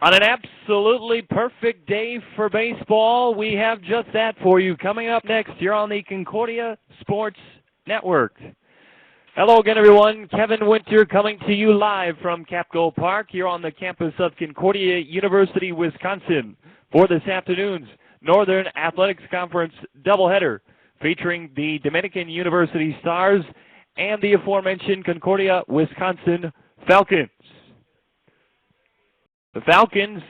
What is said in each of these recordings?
On an absolutely perfect day for baseball, we have just that for you. Coming up next, you're on the Concordia Sports Network. Hello again, everyone. Kevin Winter coming to you live from Capco Park here on the campus of Concordia University, Wisconsin for this afternoon's Northern Athletics Conference doubleheader featuring the Dominican University Stars and the aforementioned Concordia, Wisconsin Falcons. The Falcons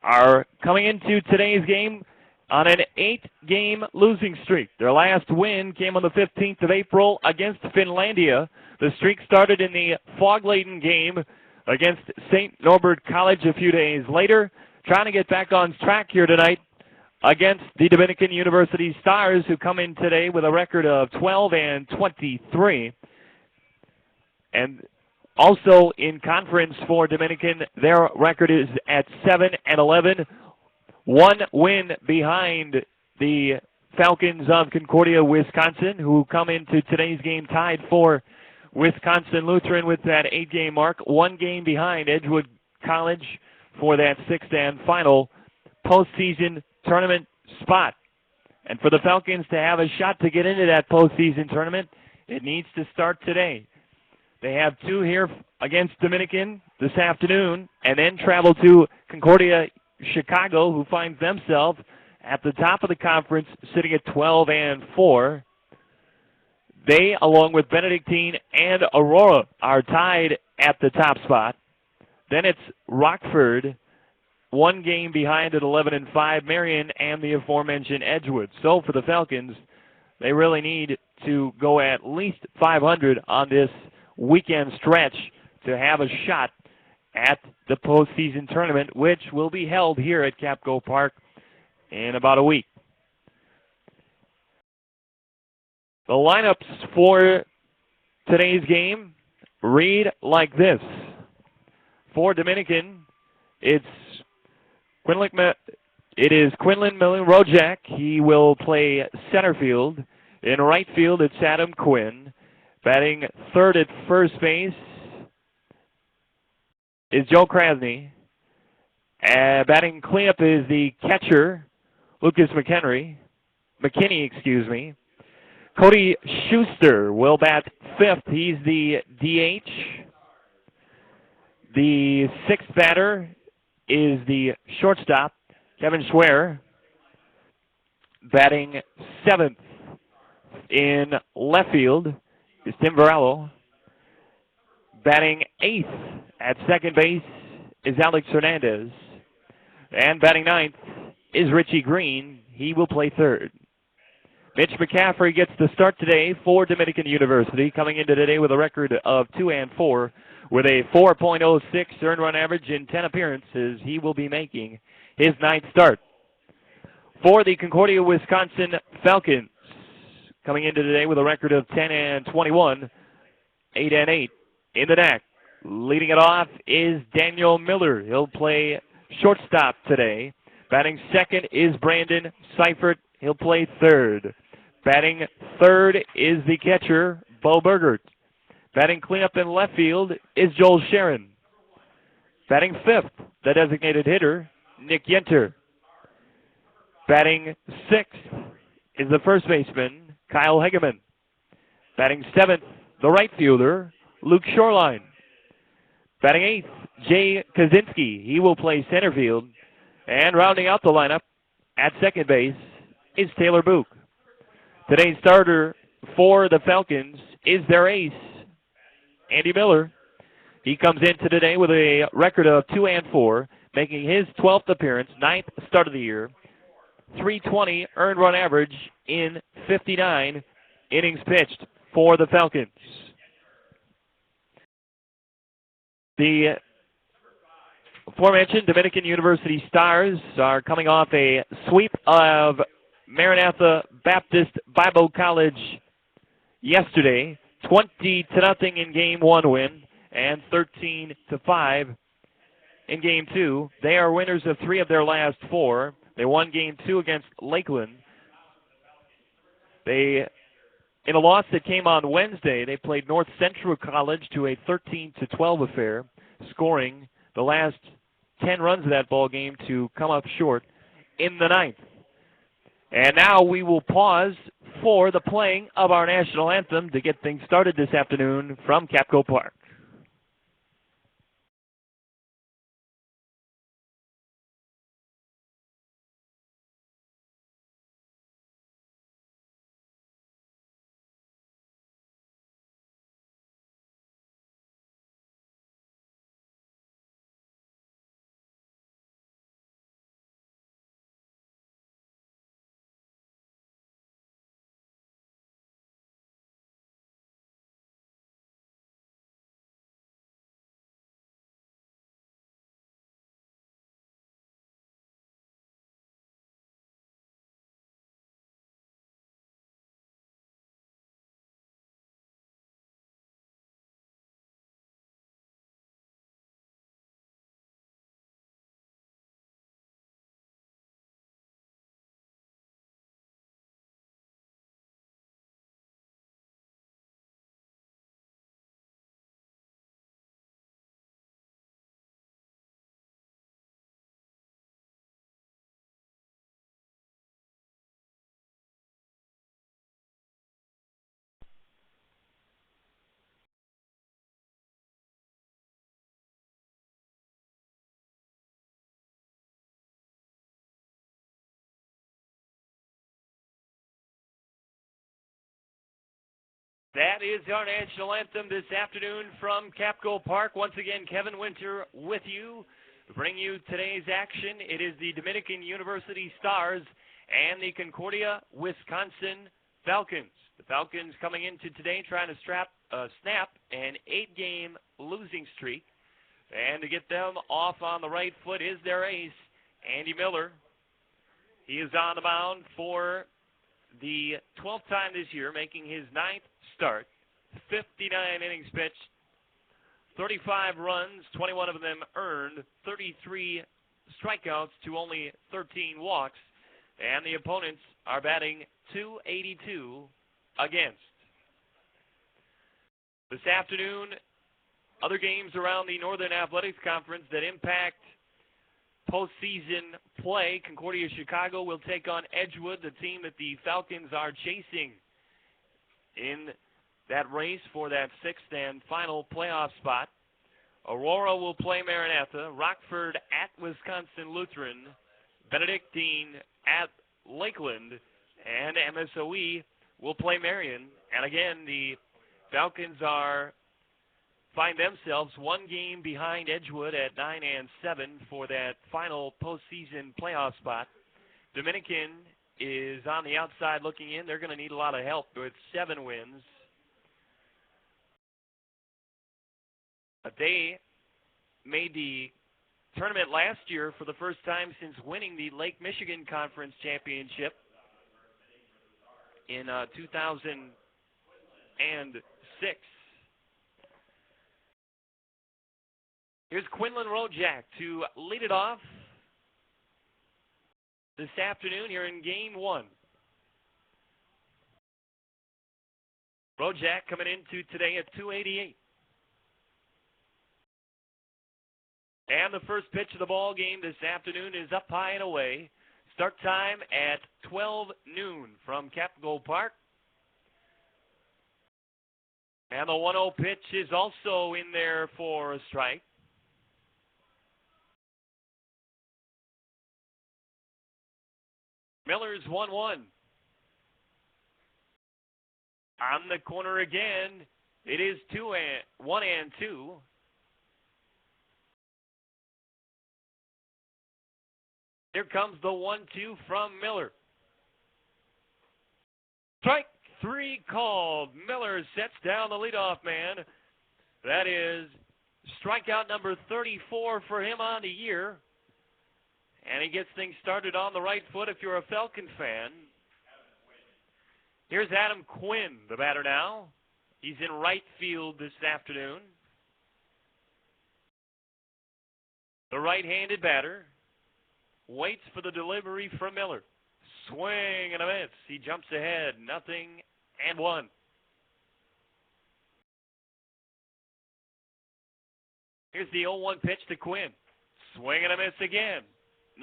are coming into today's game on an 8-game losing streak. Their last win came on the 15th of April against Finlandia. The streak started in the fog-laden game against St. Norbert College a few days later, trying to get back on track here tonight against the Dominican University Stars, who come in today with a record of 12-23. And also in conference for Dominican, their record is at 7-11. One win behind the Falcons of Concordia, Wisconsin, who come into today's game tied for Wisconsin Lutheran with that 8-game mark. 1 game behind Edgewood College for that 6th and final postseason tournament spot. And for the Falcons to have a shot to get into that postseason tournament, it needs to start today. They have 2 here against Dominican this afternoon, and then travel to Concordia, Chicago, who finds themselves at the top of the conference, sitting at 12-4. They, along with Benedictine and Aurora, are tied at the top spot. Then it's Rockford, 1 game behind at 11-5, Marion, and the aforementioned Edgewood. So for the Falcons, they really need to go at least 500 on this weekend stretch to have a shot at the postseason tournament, which will be held here at Capco Park in about a week. The lineups for today's game read like this. For Dominican, it is Quinlan Rojak. He will play center field. In right field, it's Adam Quinn. Batting third at first base is Joe Krasny. Batting cleanup is the catcher, Lucas McKinney. Cody Schuster will bat fifth. He's the DH. The 6th batter is the shortstop, Kevin Schwer. Batting 7th in left field is Tim Varello. Batting 8th at second base is Alex Hernandez. And batting 9th is Richie Green. He will play third. Mitch McCaffrey gets the start today for Dominican University, coming into today with a record of 2-4 with a 4.06 earned run average in 10 appearances. He will be making his 9th start. For the Concordia, Wisconsin Falcons, coming into today with a record of 10-21, 8-8 in the NAC. Leading it off is Daniel Miller. He'll play shortstop today. Batting second is Brandon Seifert. He'll play third. Batting third is the catcher, Bo Bergert. Batting cleanup in left field is Joel Sharon. Batting fifth, the designated hitter, Nick Yenter. Batting sixth is the first baseman, Kyle Hegeman. Batting seventh, the right fielder, Luke Shoreline. Batting eighth, Jay Kaczynski. He will play center field. And rounding out the lineup at second base is Taylor Book. Today's starter for the Falcons is their ace, Andy Miller. He comes into today with a record of 2-4, making his 12th appearance, 9th start of the year. 320 earned run average in 59 innings pitched for the Falcons. The aforementioned Dominican University Stars are coming off a sweep of Maranatha Baptist Bible College yesterday, 20-0 in Game 1 win and 13-5 in Game 2. They are winners of 3 of their last 4. They won Game 2 against Lakeland. In a loss that came on Wednesday, they played North Central College to a 13-12 affair, scoring the last 10 runs of that ball game to come up short in the ninth. And now we will pause for the playing of our national anthem to get things started this afternoon from Capco Park. That is our national anthem this afternoon from Capco Park. Once again, Kevin Winter with you to bring you today's action. It is the Dominican University Stars and the Concordia, Wisconsin Falcons. The Falcons coming into today trying to snap an 8-game losing streak. And to get them off on the right foot is their ace, Andy Miller. He is on the mound for the 12th time this year, making his 9th start. 59 innings pitched, 35 runs, 21 of them earned, 33 strikeouts to only 13 walks, and the opponents are batting .282 against. This afternoon, other games around the Northern Athletics Conference that impact postseason play. Concordia Chicago will take on Edgewood, the team that the Falcons are chasing in that race for that 6th and final playoff spot. Aurora will play Maranatha, Rockford at Wisconsin Lutheran, Benedictine at Lakeland, and MSOE will play Marion. And again, the Falcons find themselves one game behind Edgewood at 9-7 for that final postseason playoff spot. Dominican is on the outside looking in. They're going to need a lot of help with 7 wins. But they made the tournament last year for the first time since winning the Lake Michigan Conference Championship in 2006. Here's Quinlan Rojak to lead it off this afternoon here in Game 1. Rojak coming into today at .288. And the first pitch of the ball game this afternoon is up high and away. Start time at 12 noon from Capco Park. And the 1-0 pitch is also in there for a strike. Miller's 1-1. On the corner again, it is 1-2. Here comes the 1-2 from Miller. Strike 3 called. Miller sets down the leadoff man. That is strikeout number 34 for him on the year. And he gets things started on the right foot if you're a Falcon fan. Here's Adam Quinn, the batter now. He's in right field this afternoon. The right-handed batter waits for the delivery from Miller. Swing and a miss. He jumps ahead. 0-1. Here's the 0-1 pitch to Quinn. Swing and a miss again.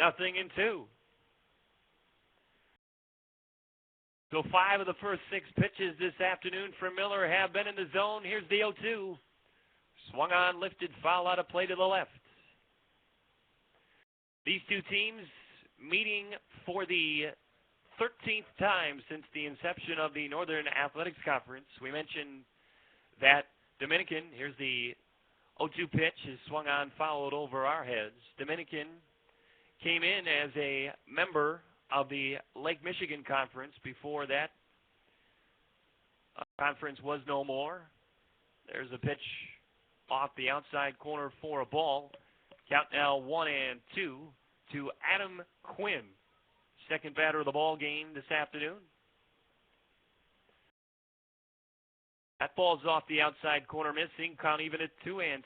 0-2. So 5 of the first 6 pitches this afternoon for Miller have been in the zone. Here's the 0-2. Swung on, lifted, foul out of play to the left. These two teams meeting for the 13th time since the inception of the Northern Athletics Conference. We mentioned that Dominican, here's the 0-2 pitch, is swung on, fouled over our heads. Dominican came in as a member of the Lake Michigan Conference before that conference was no more. There's a pitch off the outside corner for a ball. Count now 1-2 to Adam Quinn, second batter of the ball game this afternoon. That ball's off the outside corner, missing. Count even at 2-2.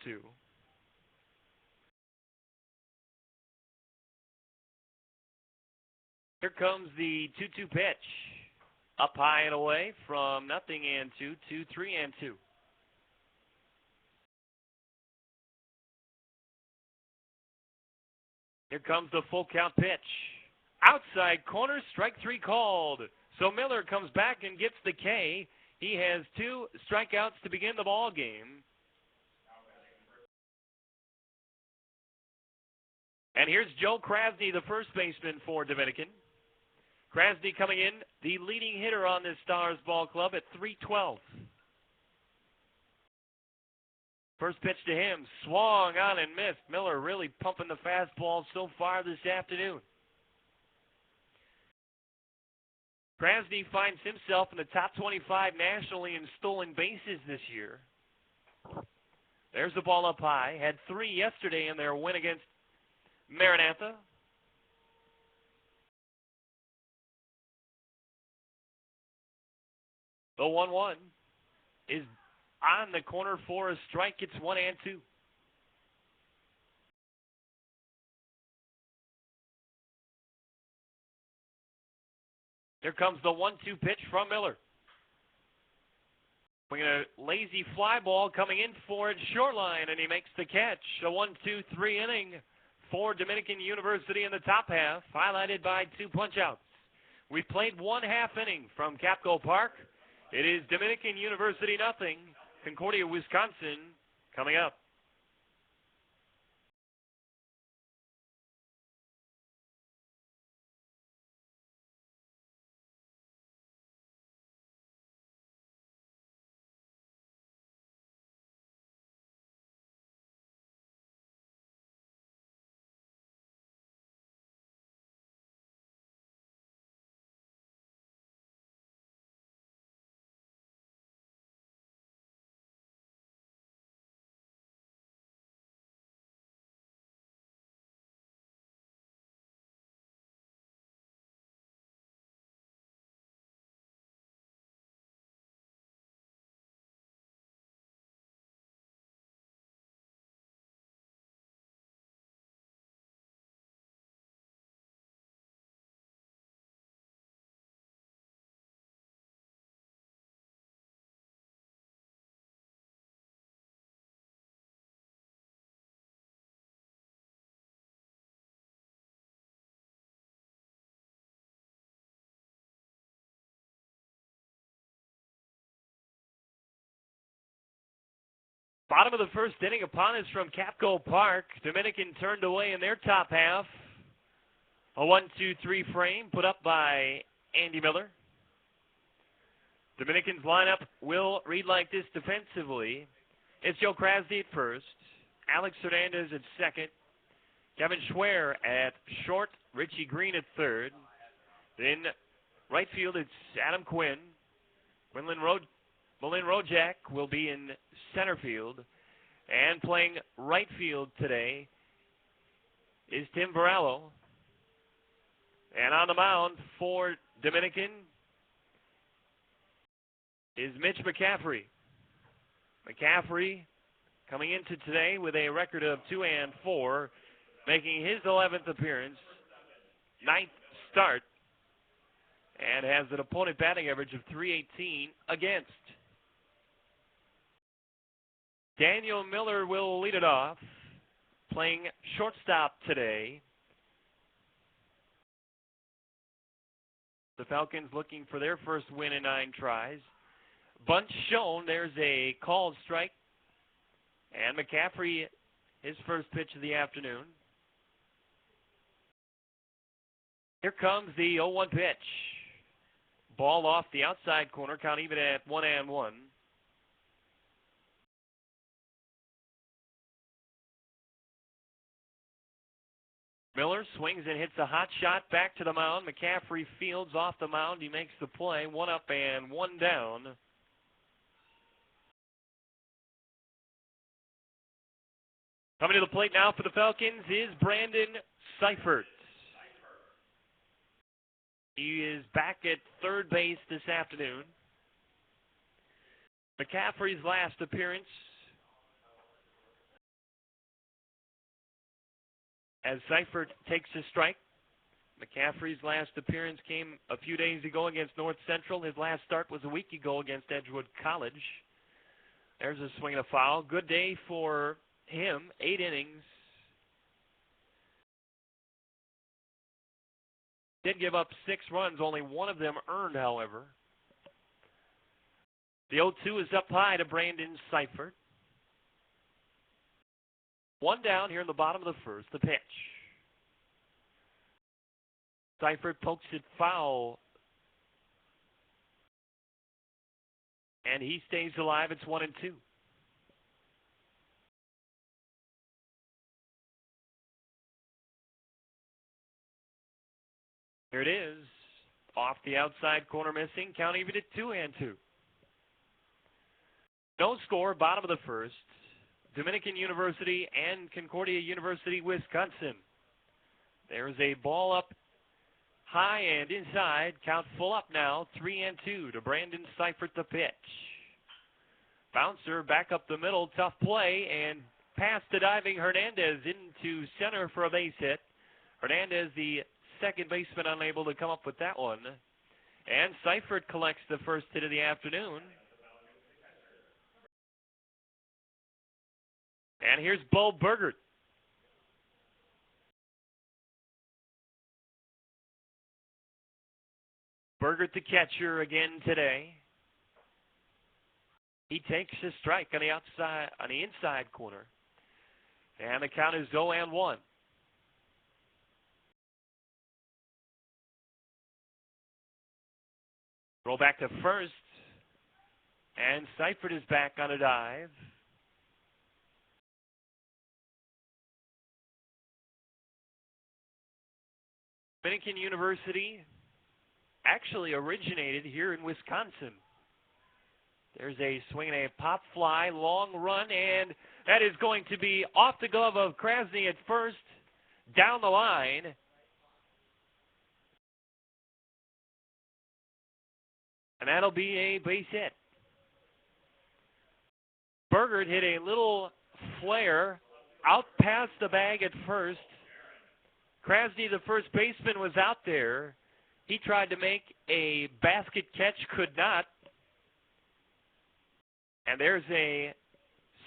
Here comes the 2-2 pitch. Up high and away from 0-2 to 3-2. Here comes the full count pitch. Outside corner, strike 3 called. So Miller comes back and gets the K. He has 2 strikeouts to begin the ball game. And here's Joe Krasny, the first baseman for Dominican. Krasny coming in, the leading hitter on this Stars ball club at .312. First pitch to him, swung on and missed. Miller really pumping the fastball so far this afternoon. Krasny finds himself in the top 25 nationally in stolen bases this year. There's the ball up high. Had 3 yesterday in their win against Maranatha. The 1-1 is on the corner for a strike. It's 1-2. Here comes the 1-2 pitch from Miller. We're going to lazy fly ball coming in for it, short line, and he makes the catch. A 1-2-3 inning for Dominican University in the top half, highlighted by 2 punch-outs. We've played 1 half inning from Capco Park. It is Dominican University 0, Concordia, Wisconsin coming up. Bottom of the first inning upon us from Capco Park. Dominican turned away in their top half. A 1-2-3 frame put up by Andy Miller. Dominican's lineup will read like this defensively. It's Joe Krasny at first. Alex Hernandez at second. Kevin Schwer at short. Richie Green at third. Then right field, it's Adam Quinn. Malin Rojak will be in center field. And playing right field today is Tim Varallo. And on the mound for Dominican is Mitch McCaffrey. McCaffrey coming into today with a record of 2-4, making his 11th appearance, 9th start, and has an opponent batting average of .318 against. Daniel Miller will lead it off. playing shortstop today. The Falcons looking for their first win in 9 tries. Bunt shown. There's a called strike. And McCaffrey, his first pitch of the afternoon. Here comes the 0-1 pitch. Ball off the outside corner, count even at 1-1. Miller swings and hits a hot shot back to the mound. McCaffrey fields off the mound. He makes the play. 1 up and 1 down. Coming to the plate now for the Falcons is Brandon Seifert. He is back at third base this afternoon. McCaffrey's last appearance as Seifert takes a strike. McCaffrey's last appearance came a few days ago against North Central. His last start was a week ago against Edgewood College. There's a swing and a foul. Good day for him. 8 innings. Did give up 6 runs, only 1 of them earned, however. The 0-2 is up high to Brandon Seifert. 1 down here in the bottom of the first, the pitch. Seifert pokes it foul. And he stays alive. It's 1-2. Here it is. Off the outside corner missing. Count even at 2-2. No score, bottom of the first. Dominican University and Concordia University, Wisconsin. There's a ball up high and inside. Count full up now. 3-2 to Brandon Seifert, the pitch. Bouncer back up the middle. Tough play and pass to diving Hernandez into center for a base hit. Hernandez, the second baseman, unable to come up with that one. And Seifert collects the first hit of the afternoon. And here's Bo Burgert. Burgert, the catcher, again today. He takes a strike on the outside, on the inside corner. And the count is 0-1. Roll back to first. And Seifert is back on a dive. Dominican University actually originated here in Wisconsin. There's a swing and a pop fly, long run, and that is going to be off the glove of Krasny at first, down the line. And that'll be a base hit. Burgert hit a little flare out past the bag at first. Krasny, the first baseman, was out there. He tried to make a basket catch, could not. And there's a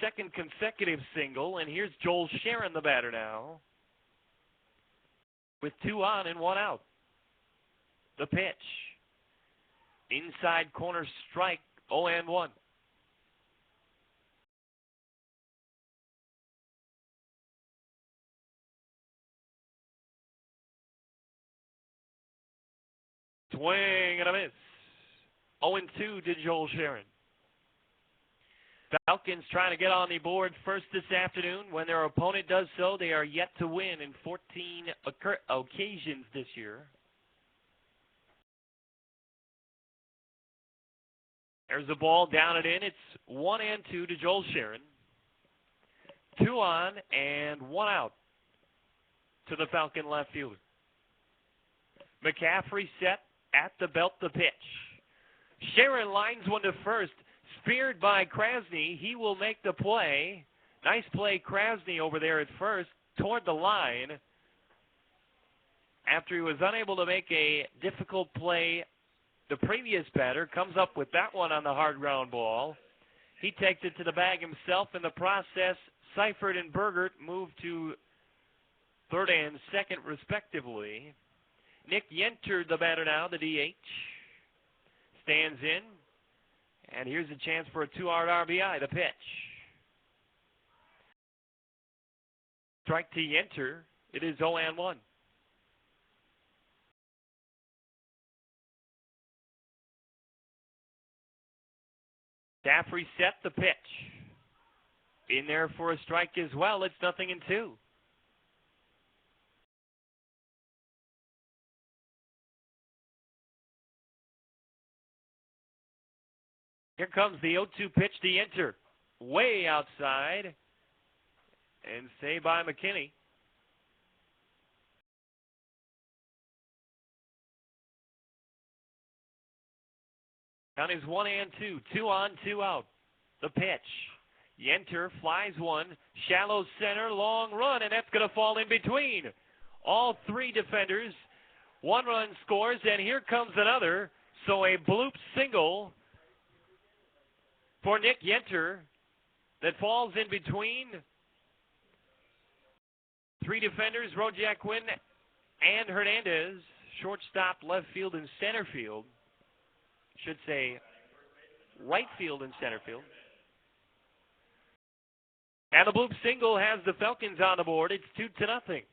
second consecutive single, and here's Joel Sharon, the batter now, with 2 on and 1 out. The pitch. Inside corner strike, 0-1. Swing and a miss. 0-2 to Joel Sharon. Falcons trying to get on the board first this afternoon. When their opponent does so, they are yet to win in 14 occasions this year. There's the ball down and in. It's 1-2 to Joel Sharon. 2 on and 1 out to the Falcon left fielder. McCaffrey set at the belt, the pitch. Sharon lines one to first. Speared by Krasny. He will make the play. Nice play, Krasny, over there at first toward the line. After he was unable to make a difficult play, the previous batter comes up with that one on the hard ground ball. He takes it to the bag himself. In the process, Seifert and Bergert move to third and second, respectively. Nick Yenter, the batter now, the DH, stands in. And here's a chance for a 2-out RBI, the pitch. Strike to Yenter. It is 0-1. Caffrey set the pitch. In there for a strike as well. It's 0-2. Here comes the 0-2 pitch to Yenter. Way outside. And saved by McKinney. Count is 1-2. 2 on, 2 out. The pitch. Yenter flies one. Shallow center, long run, and that's going to fall in between. All three defenders. 1 run scores, and here comes another. So a bloop single for Nick Yenter that falls in between 3 defenders, Rojak Quinn and Hernandez. Shortstop, left field, and center field. Should say right field and center field. And the bloop single has the Falcons on the board. It's 2-0.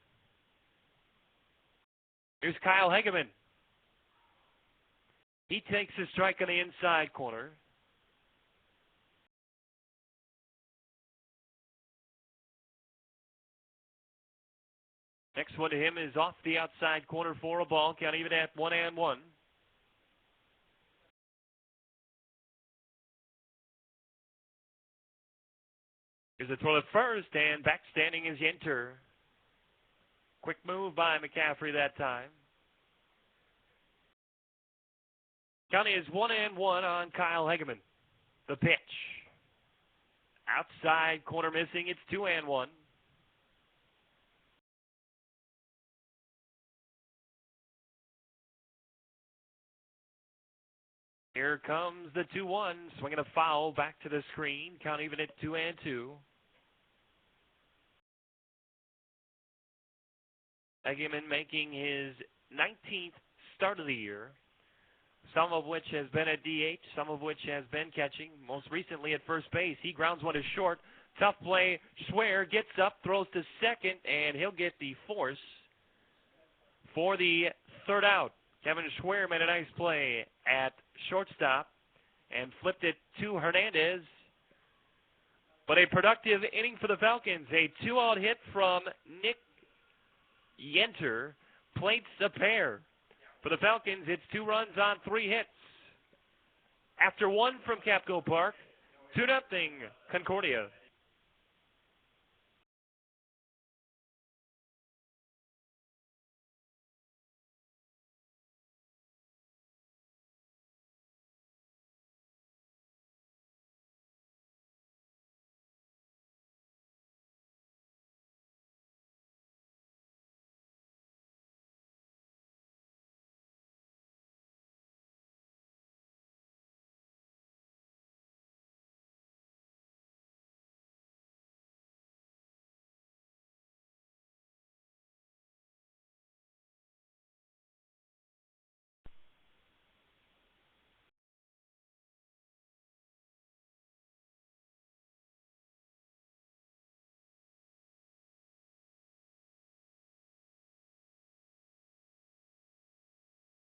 Here's Kyle Hegeman. He takes a strike on the inside corner. Next one to him is off the outside corner for a ball. Count even at 1-1. Here's a throw at first, and back standing is Yenter. Quick move by McCaffrey that time. Count is 1-1 on Kyle Hegeman. The pitch. Outside corner missing. It's 2-1. Here comes the 2-1, swinging a foul back to the screen. Count even at 2-2. Hegeman making his 19th start of the year, some of which has been at DH, some of which has been catching, most recently at first base. He grounds one to short. Tough play. Schwer gets up, throws to second, and he'll get the force for the third out. Kevin Schwer made a nice play at shortstop and flipped it to Hernandez. But a productive inning for the Falcons. A 2-out hit from Nick Yenter plates a pair. For the Falcons, it's 2 runs on 3 hits. After 1 from Capco Park, 2-0 Concordia.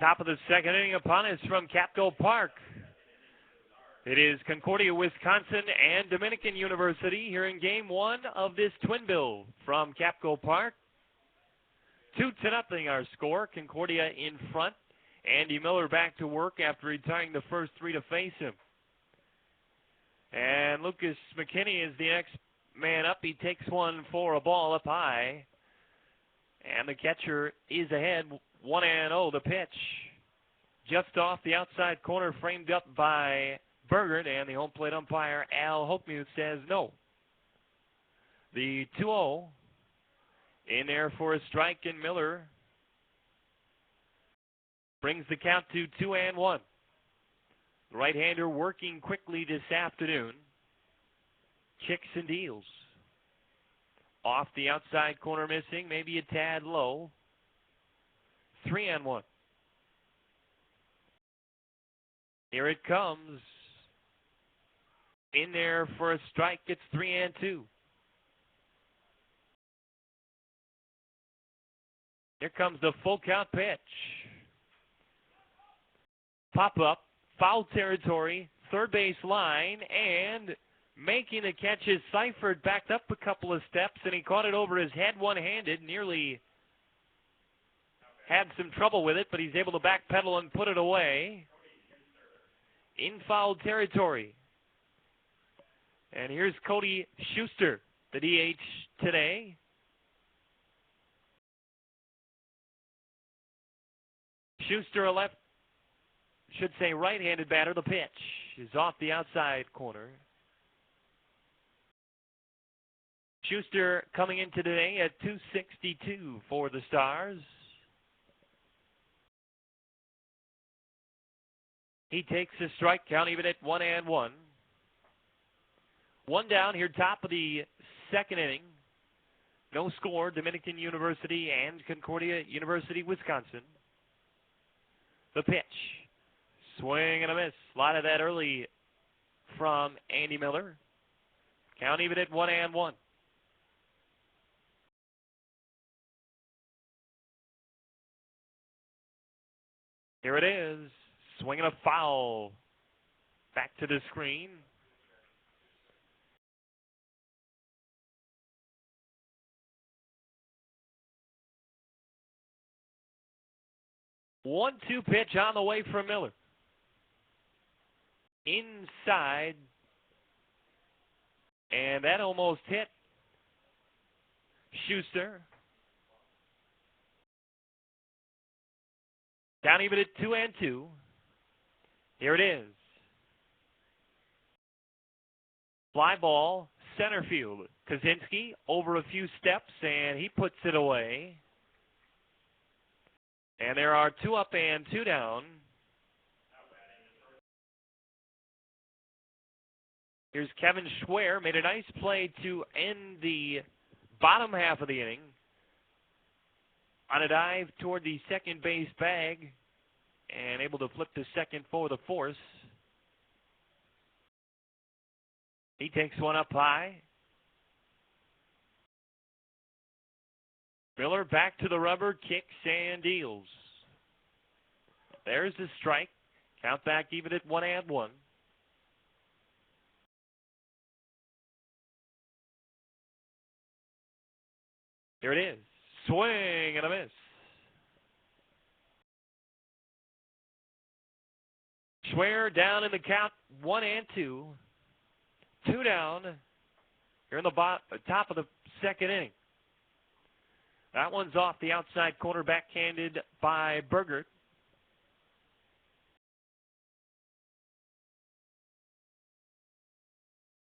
Top of the second inning upon us from Capco Park. It is Concordia, Wisconsin, and Dominican University here in Game 1 of this twin bill from Capco Park. 2-0 our score. Concordia in front. Andy Miller back to work after retiring the first 3 to face him. And Lucas McKinney is the next man up. He takes one for a ball up high. And the catcher is ahead. 1-0 the pitch. Just off the outside corner, framed up by Bergert, and the home plate umpire, Al Hochmuth, says no. The 2-0 in there for a strike, and Miller brings the count to 2-1. The right-hander working quickly this afternoon. kicks and deals. Off the outside corner missing, maybe a tad low. 3-1. Here it comes. In there for a strike, it's 3-2. Here comes the full count pitch. Pop up, foul territory, third base line, and making the catch is Seifert. Backed up a couple of steps, and he caught it over his head one-handed. Nearly had some trouble with it, but he's able to backpedal and put it away. In foul territory. And here's Cody Schuster, the DH today. Schuster, a right-handed batter. The pitch is off the outside corner. Schuster coming into today at 262 for the Stars. He takes a strike count, even at 1-1. One down here, top of the second inning. No score, Dominican University and Concordia University, Wisconsin. The pitch. Swing and a miss. A lot of that early from Andy Miller. Count even at 1-1. Here it is. Swinging a foul. Back to the screen. One-two pitch on the way from Miller. Inside. And that almost hit Schuster. Down even at 2-2. Here it is. Fly ball, center field. Kaczynski over a few steps, and he puts it away. And there are 2 up and 2 down. Here's Kevin Schwer. Made a nice play to end the bottom half of the inning. On a dive toward the second base bag. And able to flip to second for the force. He takes one up high. Miller back to the rubber, kicks and deals. There's the strike. Count back even at 1-1. Here it is. Swing and a miss. Schwer down in the count, 1-2. 2 down. Here in the top of the second inning. That one's off the outside corner, backhanded by Bergert.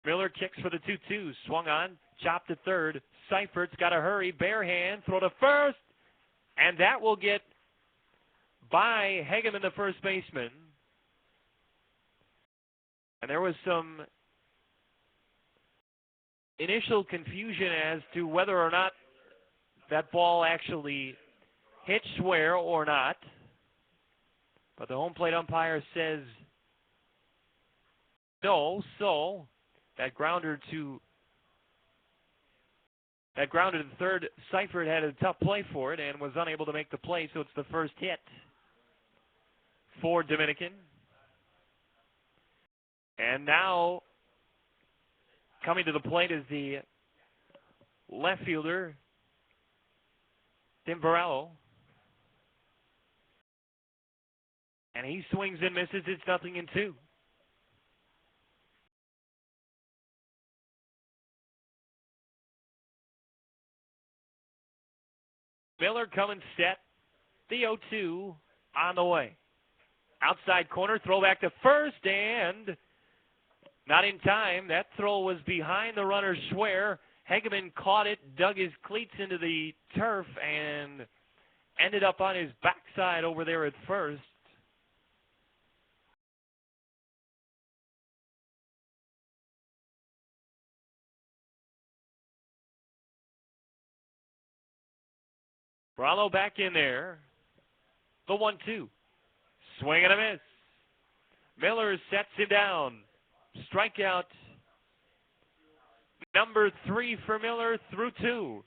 Miller kicks for the 2-2. Swung on, chopped to third. Seifert's got to hurry. Bare hand, throw to first. And that will get by Hageman, the first baseman. And there was some initial confusion as to whether or not that ball actually hit Schwer or not. But the home plate umpire says no, so that grounder to the third, Seifert had a tough play for it and was unable to make the play, so it's the first hit for Dominican. And now, coming to the plate is the left fielder, Tim Barello. And he swings and misses. It's 0-2. Miller coming set. The 0-2 on the way. Outside corner, throw back to first, and not in time. That throw was behind the runner, Schwer. Hageman caught it, dug his cleats into the turf, and ended up on his backside over there at first. Brallo back in there. The 1-2. Swing and a miss. Miller sets him down. Strikeout number 3 for Miller through 2.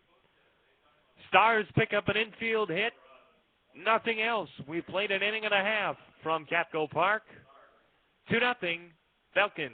Stars pick up an infield hit. Nothing else. We played an inning and a half from Capco Park. 2-0 Falcons.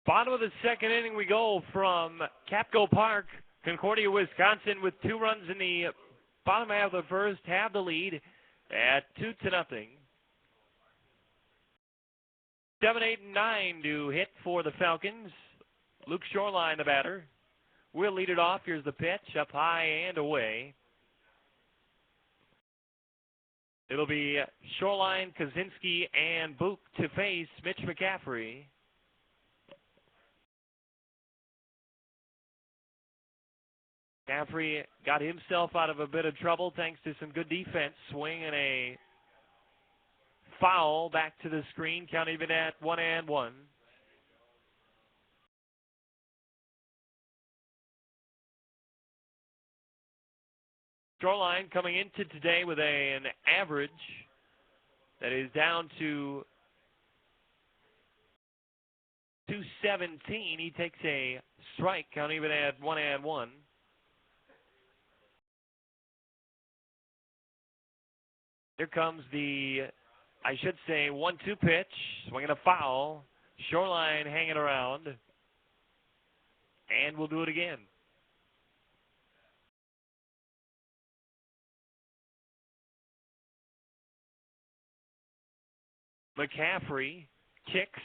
Bottom of the second inning we go from Capco Park. Concordia, Wisconsin, with 2 runs in the bottom half of the first, have the lead at 2-0. 7, 8, and 9 to hit for the Falcons. Luke Shoreline, the batter. We'll lead it off. Here's the pitch, up high and away. It'll be Shoreline, Kaczynski, and Book to face Mitch McCaffrey. McCaffrey got himself out of a bit of trouble thanks to some good defense. Swing and a foul back to the screen. Count even at 1-1. Shoreline coming into today with an average that is down to 217. He takes a strike. Count even at 1-1. Here comes the, 1-2 pitch. Swinging a foul. Shoreline hanging around. And we'll do it again. McCaffrey kicks.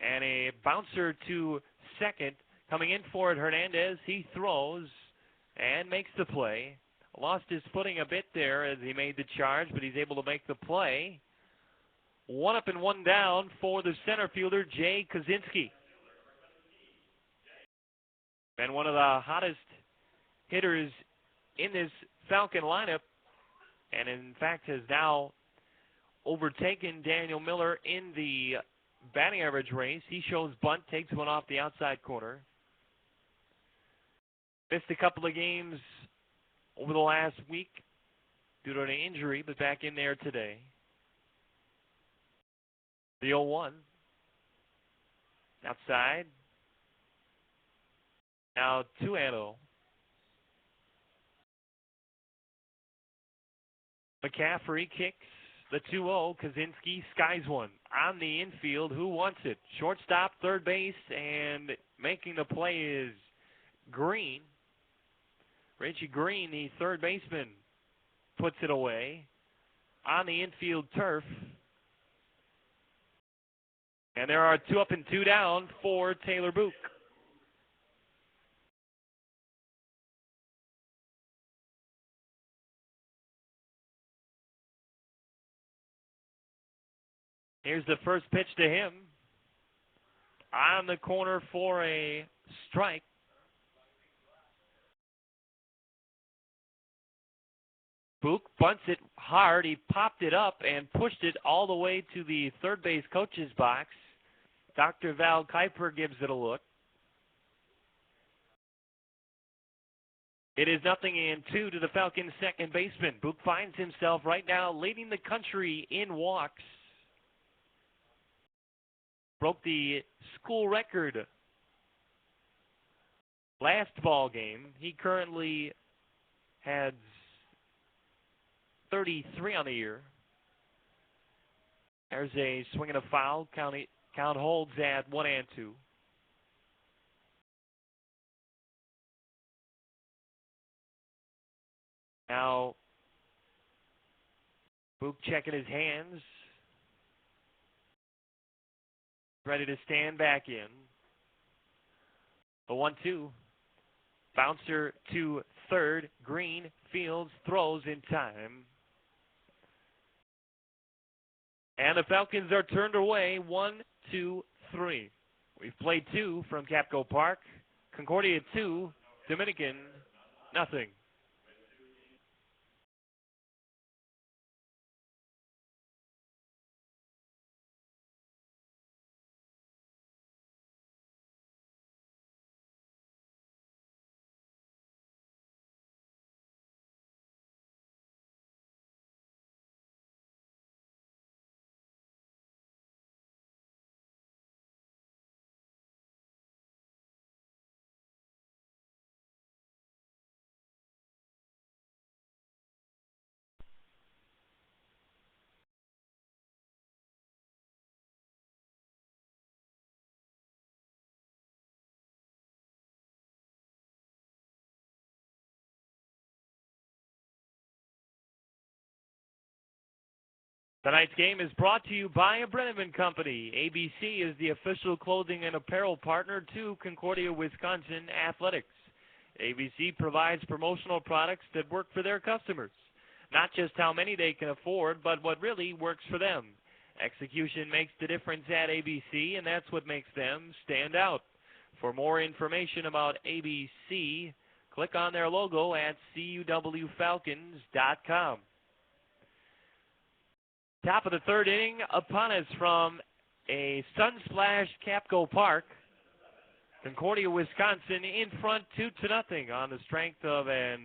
And a bouncer to second. Coming in for it, Hernandez. He throws and makes the play. Lost his footing a bit there as he made the charge, but he's able to make the play. 1 up and 1 down for the center fielder, Jay Kaczynski. Been one of the hottest hitters in this Falcon lineup, and in fact has now overtaken Daniel Miller in the batting average race. He shows bunt, takes one off the outside corner. Missed a couple of games over the last week due to an injury, but back in there today. The 0-1. Outside. Now 2-0. McCaffrey kicks the 2-0. Kaczynski skies one on the infield. Who wants it? Shortstop, third base, and making the play is Green. Richie Green, the third baseman, puts it away on the infield turf. And there are 2 up and 2 down for Taylor Book. Here's the first pitch to him. On the corner for a strike. Book bunts it hard. He popped it up and pushed it all the way to the third base coach's box. Dr. Val Kuiper gives it a look. It is 0-2 to the Falcons' second baseman. Book finds himself right now leading the country in walks. Broke the school record last ball game. He currently has 33 on the year. There's a swing and a foul. Count holds at 1-2. Now, Book checking his hands. Ready to stand back in. The 1-2. Bouncer to third. Green fields, throws in time. And the Falcons are turned away. 1, 2, 3. We've played 2 from Capco Park. Concordia 2. Dominican nothing. Tonight's game is brought to you by a Brenneman Company. ABC is the official clothing and apparel partner to Concordia, Wisconsin Athletics. ABC provides promotional products that work for their customers. Not just how many they can afford, but what really works for them. Execution makes the difference at ABC, and that's what makes them stand out. For more information about ABC, click on their logo at cuwfalcons.com. Top of the third inning upon us from a sun-splashed Capco Park. Concordia, Wisconsin in front 2-0 on the strength of a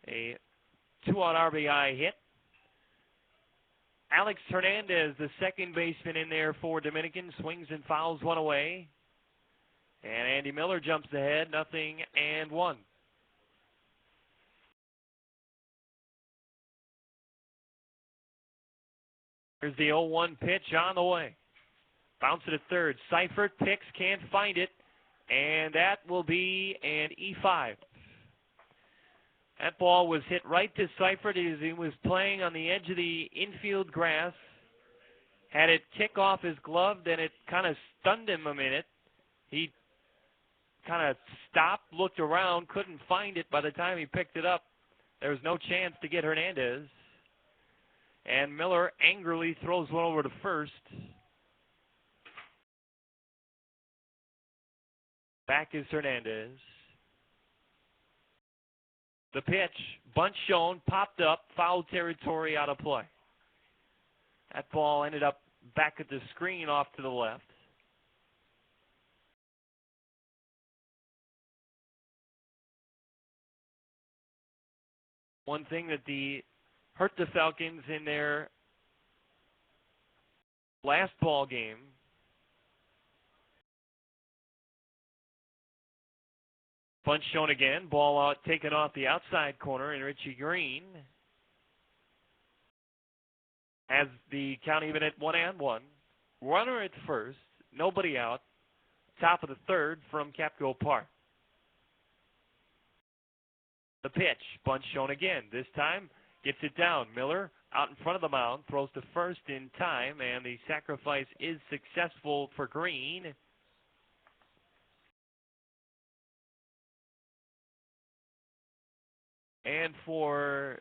2-out RBI hit. Alex Hernandez, the second baseman in there for Dominican, swings and fouls one away. And Andy Miller jumps ahead, 0-1. Here's the 0-1 pitch on the way. Bounce it at third. Seifert picks, can't find it. And that will be an E5. That ball was hit right to Seifert as he was playing on the edge of the infield grass. Had it kick off his glove, then it kind of stunned him a minute. He kind of stopped, looked around, couldn't find it. By the time he picked it up, there was no chance to get Hernandez. And Miller angrily throws one over to first. Back is Hernandez. The pitch, bunt shown, popped up, foul territory, out of play. That ball ended up back at the screen off to the left. One thing that hurt the Falcons in their last ball game. Bunch shown again. Ball out, taken off the outside corner, and Richie Green has the count even at 1-1. Runner at first, nobody out. Top of the third from Capco Park. The pitch, bunch shown again. This time, gets it down. Miller out in front of the mound, throws to first in time, and the sacrifice is successful for Green. And for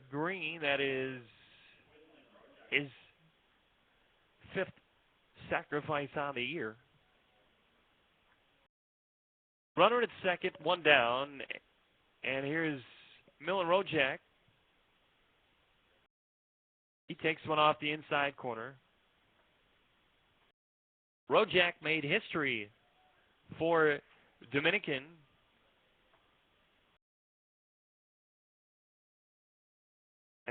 Green, that is his fifth sacrifice on the year. Runner at second, one down, and here's Milan Rojak. He takes one off the inside corner. Rojak made history for Dominican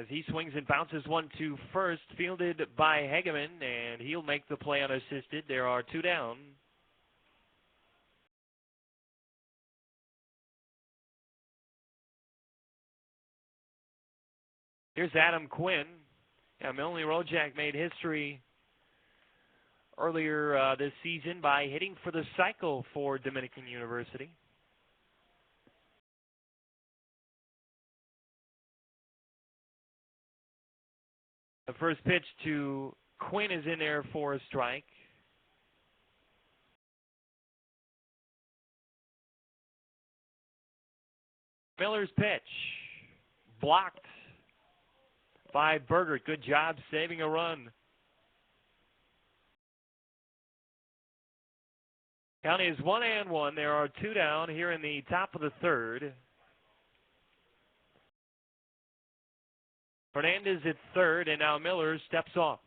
as he swings and bounces one to first, fielded by Hageman, and he'll make the play unassisted. There are 2 down. Here's Adam Quinn. Yeah, Milne Rojak made history earlier this season by hitting for the cycle for Dominican University. The first pitch to Quinn is in there for a strike. Miller's pitch blocked by Berger. Good job saving a run. Count is 1-1. There are 2 down here in the top of the third. Fernandez at third, and now Miller steps off.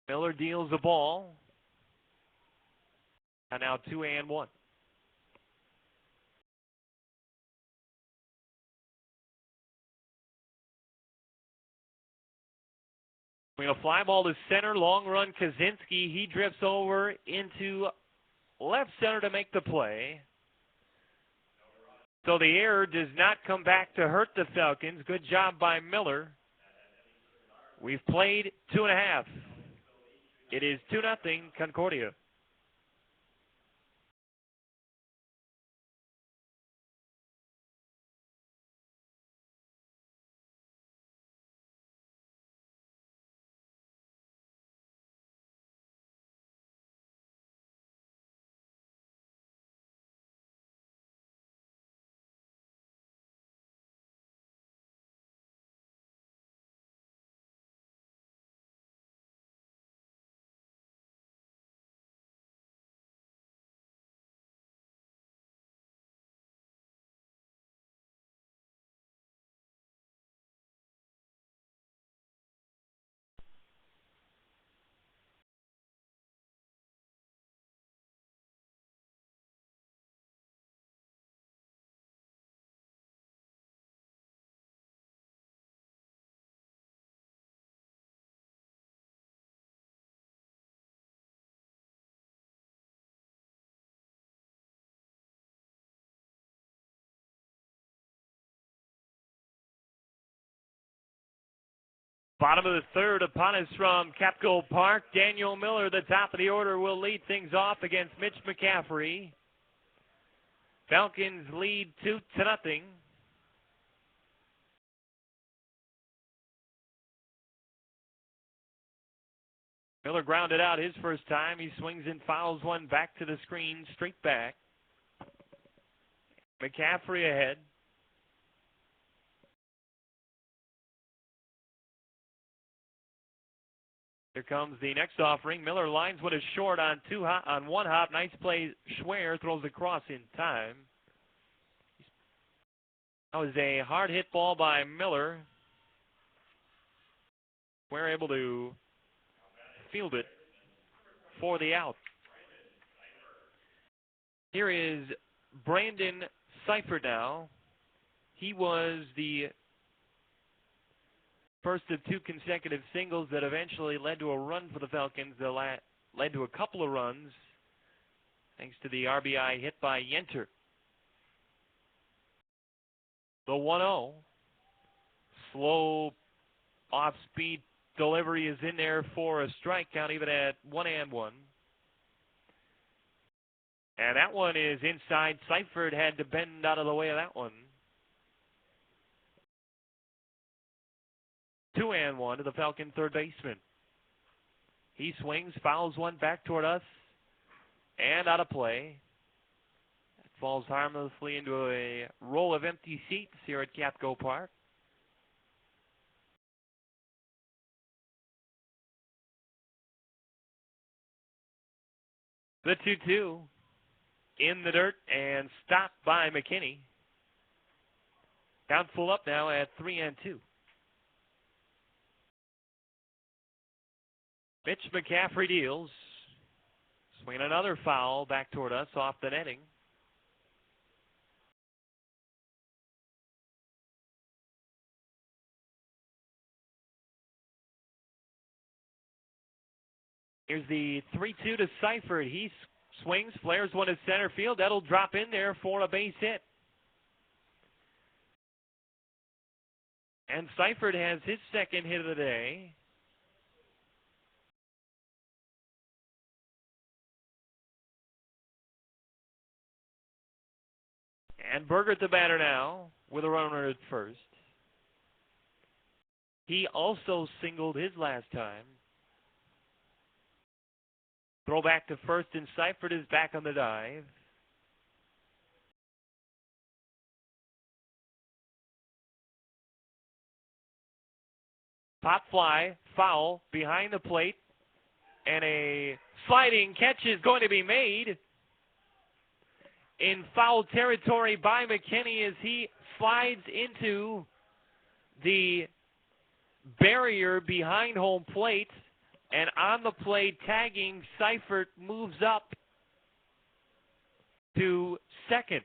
Miller deals the ball. And now 2-1. A fly ball to center, long run Kaczynski. He drifts over into left center to make the play. So the error does not come back to hurt the Falcons. Good job by Miller. We've played 2.5. It is 2-0 Concordia. Bottom of the third upon us from Capco Park. Daniel Miller, the top of the order, will lead things off against Mitch McCaffrey. Falcons lead 2-0. Miller grounded out his first time. He swings and fouls one back to the screen, straight back. McCaffrey ahead. Here comes the next offering. Miller lines one is short on one hop. Nice play. Schwer throws across in time. That was a hard hit ball by Miller. Schwer able to field it for the out. Here is Brandon Seifert now. He was the first of 2 consecutive singles that eventually led to a run for the Falcons. That led to a couple of runs thanks to the RBI hit by Yenter. The 1-0. Slow off-speed delivery is in there for a strike count, even at 1-1. And that one is inside. Seifert had to bend out of the way of that one. 2-1 to the Falcon third baseman. He swings, fouls one back toward us, and out of play. It falls harmlessly into a row of empty seats here at Capco Park. The 2-2 in the dirt and stopped by McKinney. Count full up now at 3-2. Mitch McCaffrey deals. Swing Swinging another foul back toward us off the netting. Here's the 3-2 to Seifert. He swings, flares one to center field. That'll drop in there for a base hit. And Seifert has his second hit of the day. And Berger at the batter now with a runner at first. He also singled his last time. Throw back to first, and Seifert is back on the dive. Pop fly, foul, behind the plate, and a sliding catch is going to be made in foul territory by McKinney as he slides into the barrier behind home plate, and on the plate tagging Seifert moves up to second.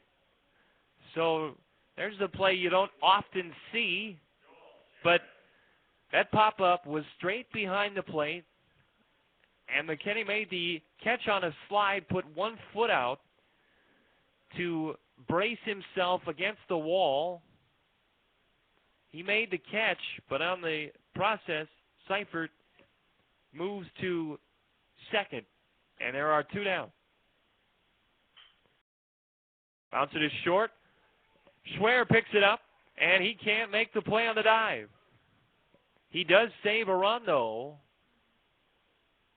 So there's the play you don't often see, but that pop-up was straight behind the plate, and McKinney made the catch on a slide, put 1 foot out to brace himself against the wall. He made the catch, but on the process, Seifert moves to second, and there are 2 down. Bounce it is short. Schwer picks it up, and he can't make the play on the dive. He does save a run, though,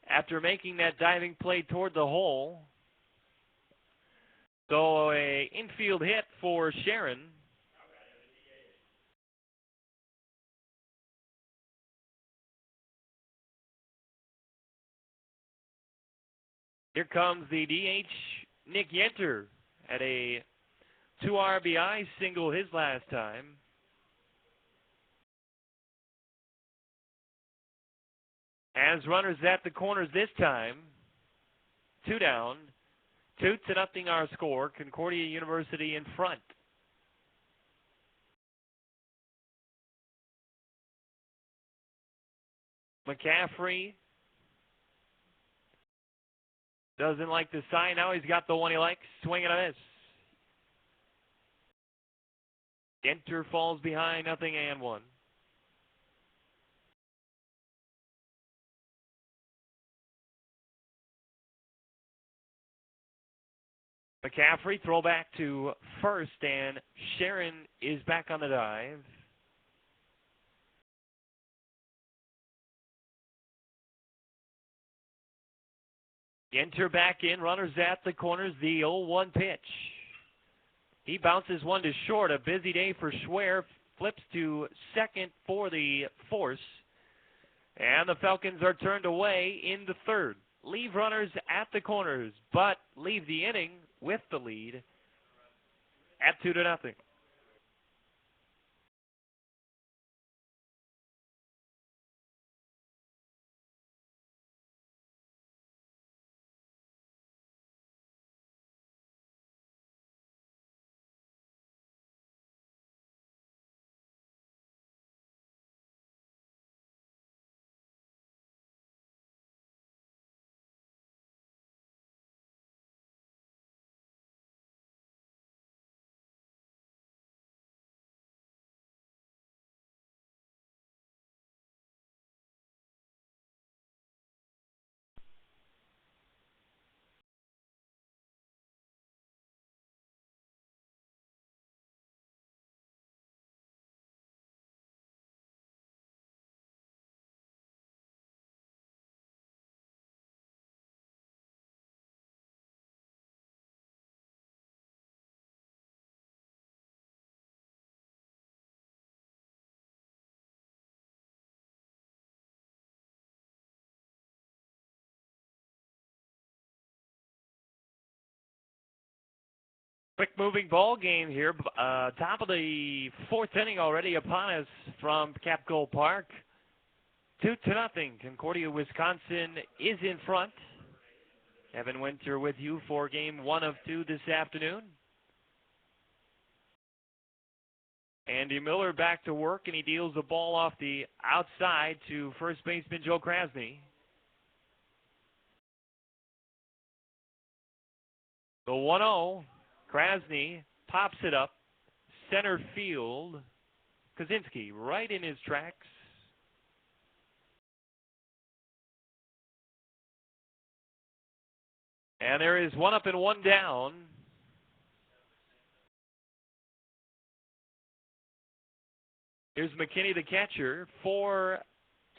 after making that diving play toward the hole. So a infield hit for Sharon. Here comes the DH, Nick Yenter, at a 2 RBI single his last time. As runners at the corners this time, 2 down, 2-0 our score. Concordia University in front. McCaffrey doesn't like the sign. Now he's got the one he likes. Swing and a miss. Yenter falls behind, 0-1. McCaffrey, throw back to first, and Sharon is back on the dive. Yenter back in, runners at the corners, the 0-1 pitch. He bounces one to short, a busy day for Schwer, flips to second for the force, and the Falcons are turned away in the third. Leave runners at the corners, but leave the inning with the lead at 2-0. Quick moving ball game here. Top of the 4th inning already upon us from Capco Park. 2-0. Concordia, Wisconsin is in front. Evan Winter with you for game 1 of 2 this afternoon. Andy Miller back to work, and he deals the ball off the outside to first baseman Joe Krasny. The 1-0, Krasny pops it up, center field. Kaczynski right in his tracks. And there is 1 up and 1 down. Here's McKinney, the catcher, for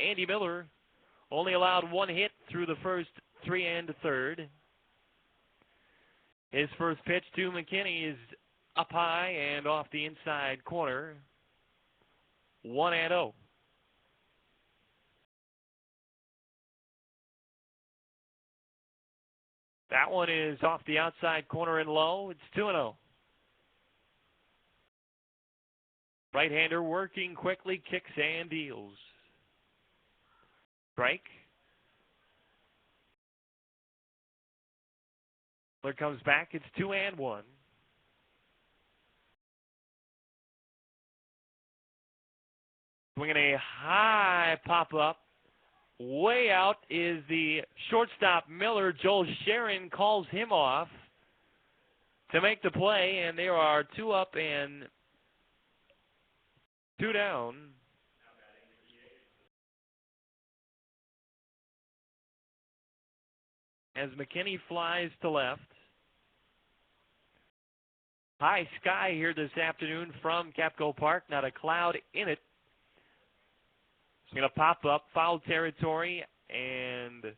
Andy Miller. Only allowed 1 hit through the first 3 and 3rd. His first pitch to McKinney is up high and off the inside corner. 1-0. That one is off the outside corner and low. It's 2-0. Right-hander working quickly, kicks and deals. Strike. Miller comes back. It's 2-1. Swinging a high pop-up. Way out is the shortstop Miller. Joel Sharon calls him off to make the play, and there are 2 up and 2 down. As McKinney flies to left. High sky here this afternoon from Capco Park. Not a cloud in it. It's going to pop up, foul territory, and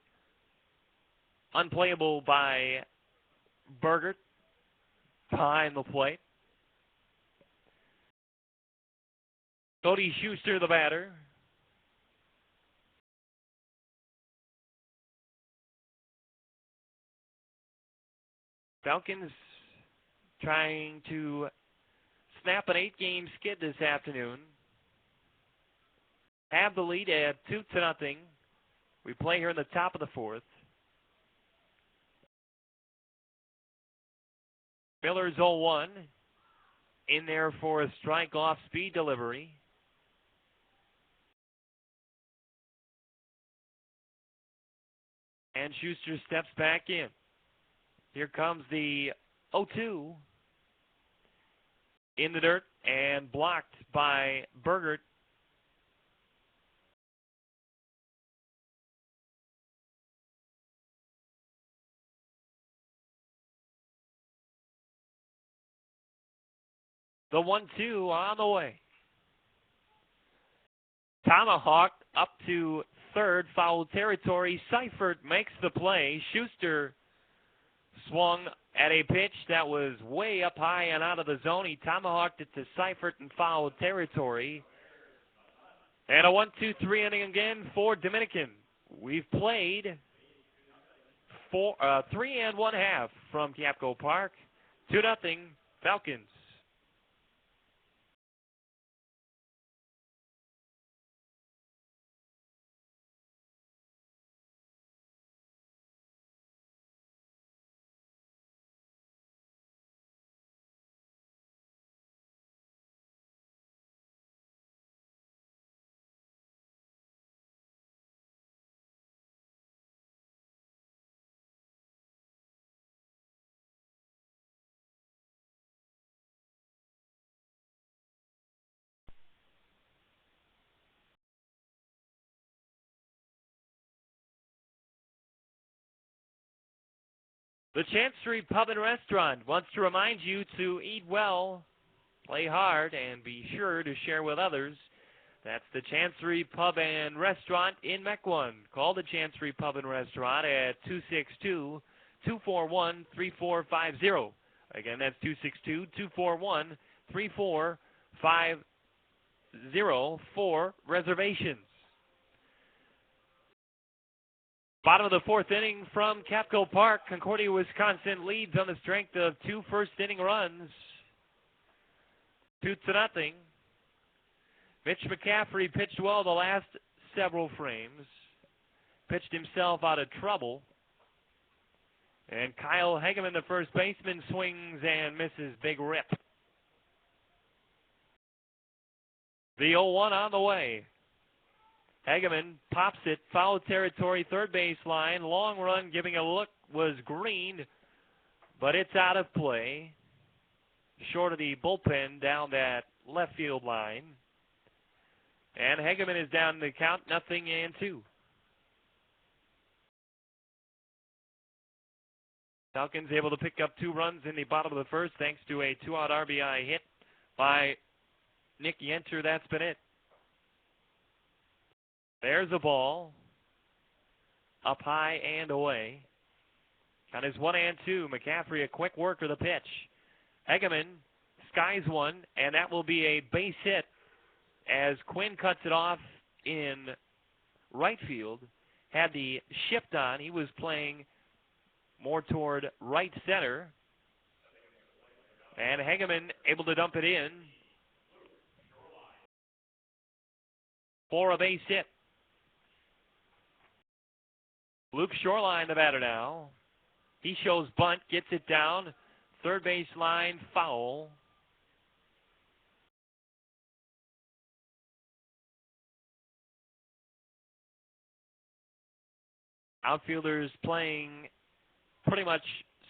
unplayable by Burgert behind the plate. Cody Schuster, the batter. Falcons trying to snap an 8-game skid this afternoon. Have the lead at 2-0. We play here in the top of the 4th. Miller's 0-1. In there for a strike off speed delivery. And Schuster steps back in. Here comes the 0-2. In the dirt and blocked by Burgert. The 1-2 on the way. Tomahawk up to third, foul territory. Seifert makes the play. Schuster swung at a pitch that was way up high and out of the zone. He tomahawked it to Seifert in foul territory. And a 1-2-3 inning again for Dominican. We've played 3 1/2 from Capco Park. 2-0 Falcons. The Chancery Pub and Restaurant wants to remind you to eat well, play hard, and be sure to share with others. That's the Chancery Pub and Restaurant in Mequon. Call the Chancery Pub and Restaurant at 262-241-3450. Again, that's 262-241-3450 for reservations. Bottom of the 4th inning from Capco Park. Concordia, Wisconsin leads on the strength of 2 first-inning runs. 2-0. Mitch McCaffrey pitched well the last several frames. Pitched himself out of trouble. And Kyle Hageman, the first baseman, swings and misses. Big rip. The 0-1 on the way. Hageman pops it, foul territory, third base line. Long run, giving a look, was green, but it's out of play. Short of the bullpen down that left field line. And Hageman is down the count, 0-2. Falcons able to pick up 2 runs in the bottom of the first thanks to a 2-out RBI hit by Nick Yenter. That's been it. There's a ball. Up high and away. Count is 1-2. McCaffrey, a quick worker, the pitch. Hageman skies one, and that will be a base hit as Quinn cuts it off in right field. Had the shift on. He was playing more toward right center. And Hageman able to dump it in for a base hit. Luke Shoreline, the batter now. He shows bunt, gets it down. Third base line, foul. Outfielders playing pretty much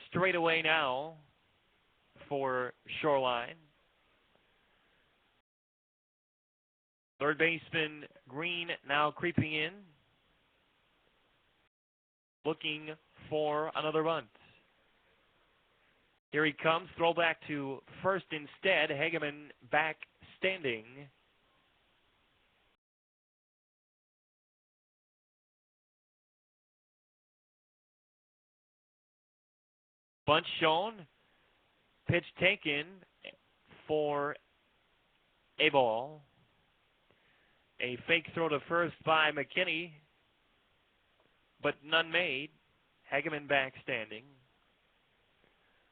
straight away now for Shoreline. Third baseman Green now creeping in, looking for another bunt. Here he comes, throwback to first instead. Hageman back standing. Bunt shown, pitch taken for a ball. A fake throw to first by McKinney, but none made. Hageman back standing.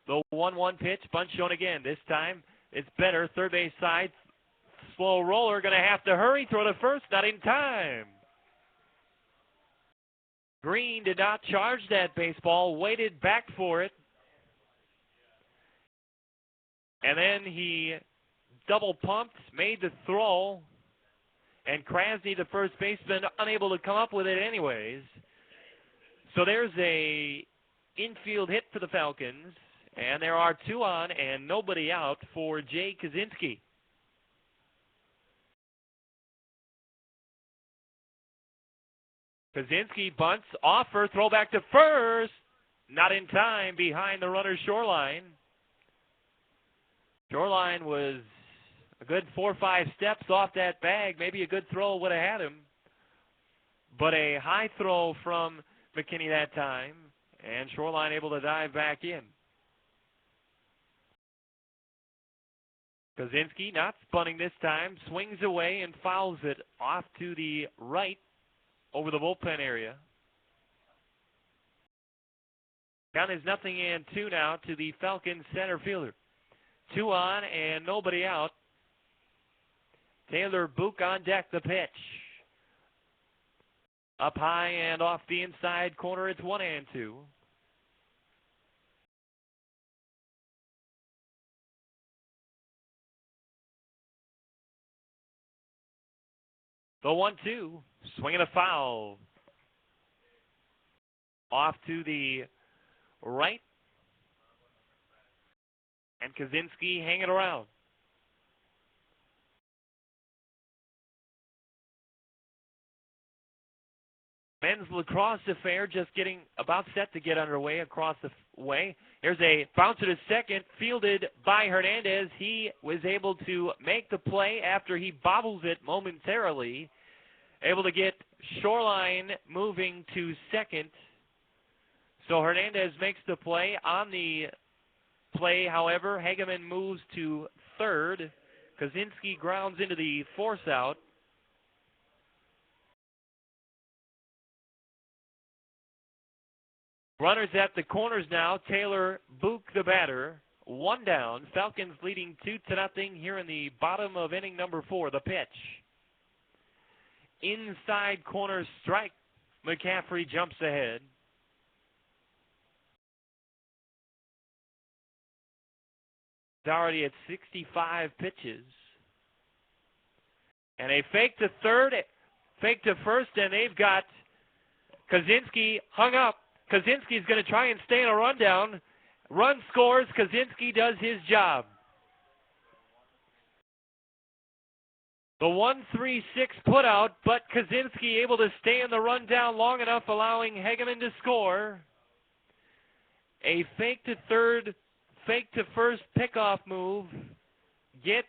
The 1-1 pitch, bunt shown again. This time it's better. Third base side, slow roller, going to have to hurry. Throw to first, not in time. Green did not charge that baseball, waited back for it. And then he double pumped, made the throw, and Krasny, the first baseman, unable to come up with it anyways. So there's a infield hit for the Falcons, and there are 2 on and nobody out for Jay Kaczynski. Kaczynski bunts, offer, throw back to first. Not in time, behind the runner Shoreline. Shoreline was a good 4 or 5 steps off that bag. Maybe a good throw would have had him. But a high throw from McKinney that time, and Shoreline able to dive back in. Kaczynski not spunning this time, swings away and fouls it off to the right over the bullpen area. Count is 0-2 now to the Falcons center fielder. 2 on and nobody out. Taylor Book on deck, the pitch. Up high and off the inside corner, it's 1-2. The 1-2, swinging a foul. Off to the right. And Kaczynski hanging around. Men's lacrosse affair just getting about set to get underway across the way. There's a bouncer to second, fielded by Hernandez. He was able to make the play after he bobbles it momentarily. Able to get Shoreline moving to second. So Hernandez makes the play. On the play, however, Hageman moves to third. Kaczynski grounds into the force out. Runners at the corners now. Taylor Book, the batter. 1 down. Falcons leading 2-0 here in the bottom of inning number 4. The pitch. Inside corner strike. McCaffrey jumps ahead. He's already at 65 pitches. And a fake to third, fake to first, and they've got Kaczynski hung up. Kaczynski's going to try and stay in a rundown. Run scores. Kaczynski does his job. The 1-3-6 put out, but Kaczynski able to stay in the rundown long enough, allowing Hegeman to score. A fake to third, fake to first pickoff move gets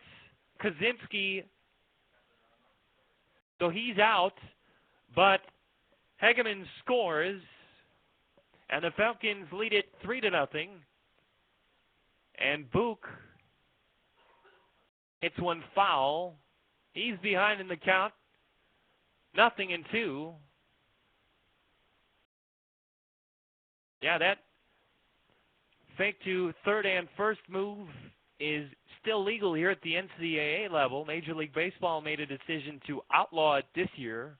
Kaczynski, so he's out, but Hegeman scores, and the Falcons lead it 3-0. And Book hits one foul. He's behind in the count, 0-2. Yeah, that fake to third and first move is still legal here at the NCAA level. Major League Baseball made a decision to outlaw it this year.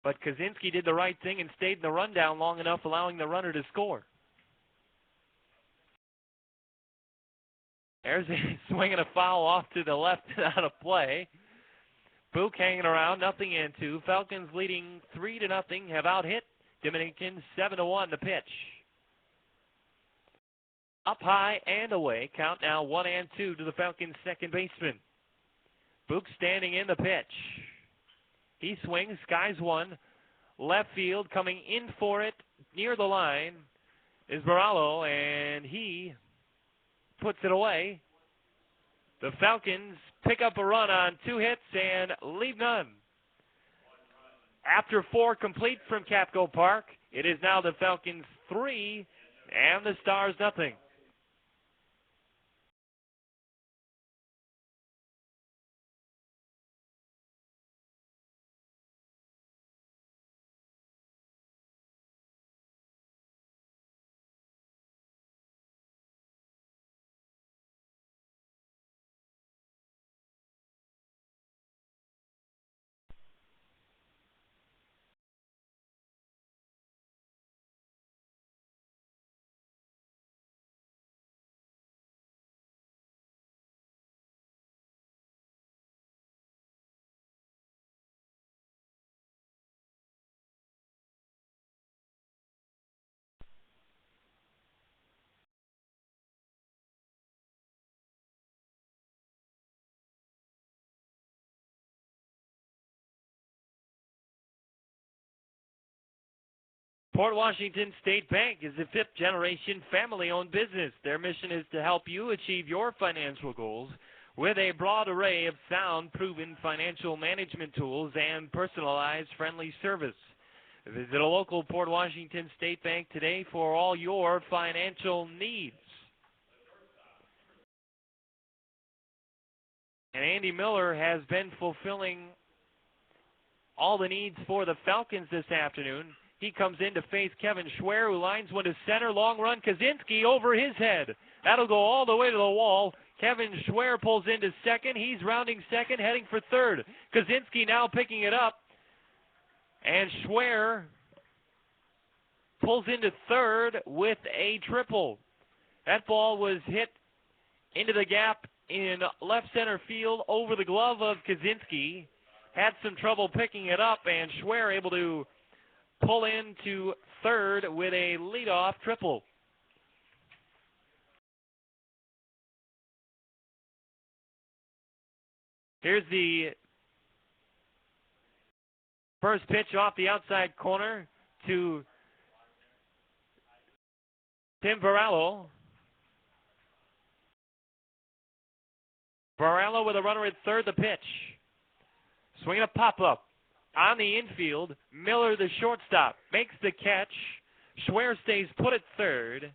But Kaczynski did the right thing and stayed in the rundown long enough, allowing the runner to score. There's a swing and a foul off to the left out of play. Book hanging around, 0-2. Falcons leading 3-0, have out-hit Dominican 7-1 the pitch. Up high and away. Count now 1-2 to the Falcons' second baseman. Book standing in the pitch. He swings, skies one. Left field, coming in for it near the line is Barallo, and he puts it away. The Falcons pick up a run on 2 hits and leave none. After 4 complete from Capco Park, it is now the Falcons 3 and the Stars 0. Port Washington State Bank is a 5th-generation family-owned business. Their mission is to help you achieve your financial goals with a broad array of sound, proven financial management tools and personalized, friendly service. Visit a local Port Washington State Bank today for all your financial needs. And Andy Miller has been fulfilling all the needs for the Falcons this afternoon. He comes in to face Kevin Schwer, who lines one to center. Long run, Kaczynski over his head. That'll go all the way to the wall. Kevin Schwer pulls into second. He's rounding second, heading for third. Kaczynski now picking it up. And Schwer pulls into third with a triple. That ball was hit into the gap in left center field over the glove of Kaczynski. Had some trouble picking it up, and Schwer able to pull into third with a leadoff triple. Here's the first pitch off the outside corner to Tim Barallo. Barallo with a runner at third, the pitch. Swinging a pop-up. On the infield, Miller, the shortstop, makes the catch. Schwer stays put at third.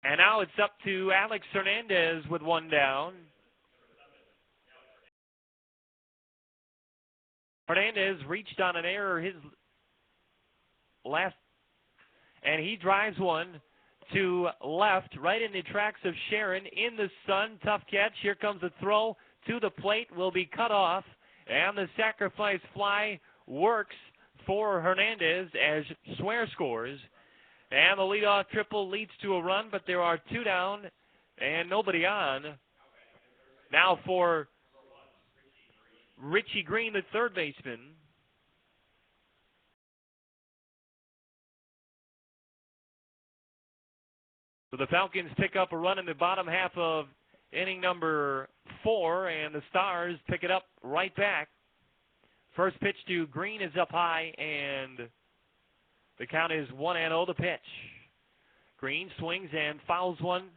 And now it's up to Alex Hernandez with one down. Hernandez reached on an error his last, and he drives one to left, right in the tracks of Sharon in the sun. Tough catch. Here comes a throw to the plate will be cut off, and the sacrifice fly works for Hernandez as Swear scores. And the leadoff triple leads to a run, but there are 2 down and nobody on. Now for Richie Green, the third baseman. So the Falcons pick up a run in the bottom half of inning number 4, and the Stars pick it up right back. First pitch to Green is up high, and the count is 1-0 the pitch. Green swings and fouls one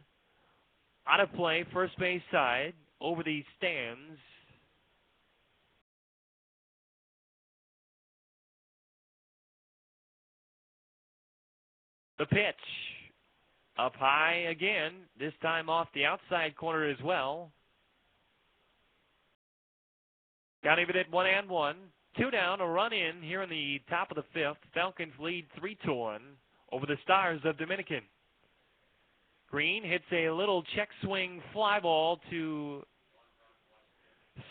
out of play, first base side, over the stands. The pitch. Up high again, this time off the outside corner as well. Count even at 1-1. 2 down, a run in here in the top of the 5th. Falcons lead 3-1 over the Stars of Dominican. Green hits a little check swing fly ball to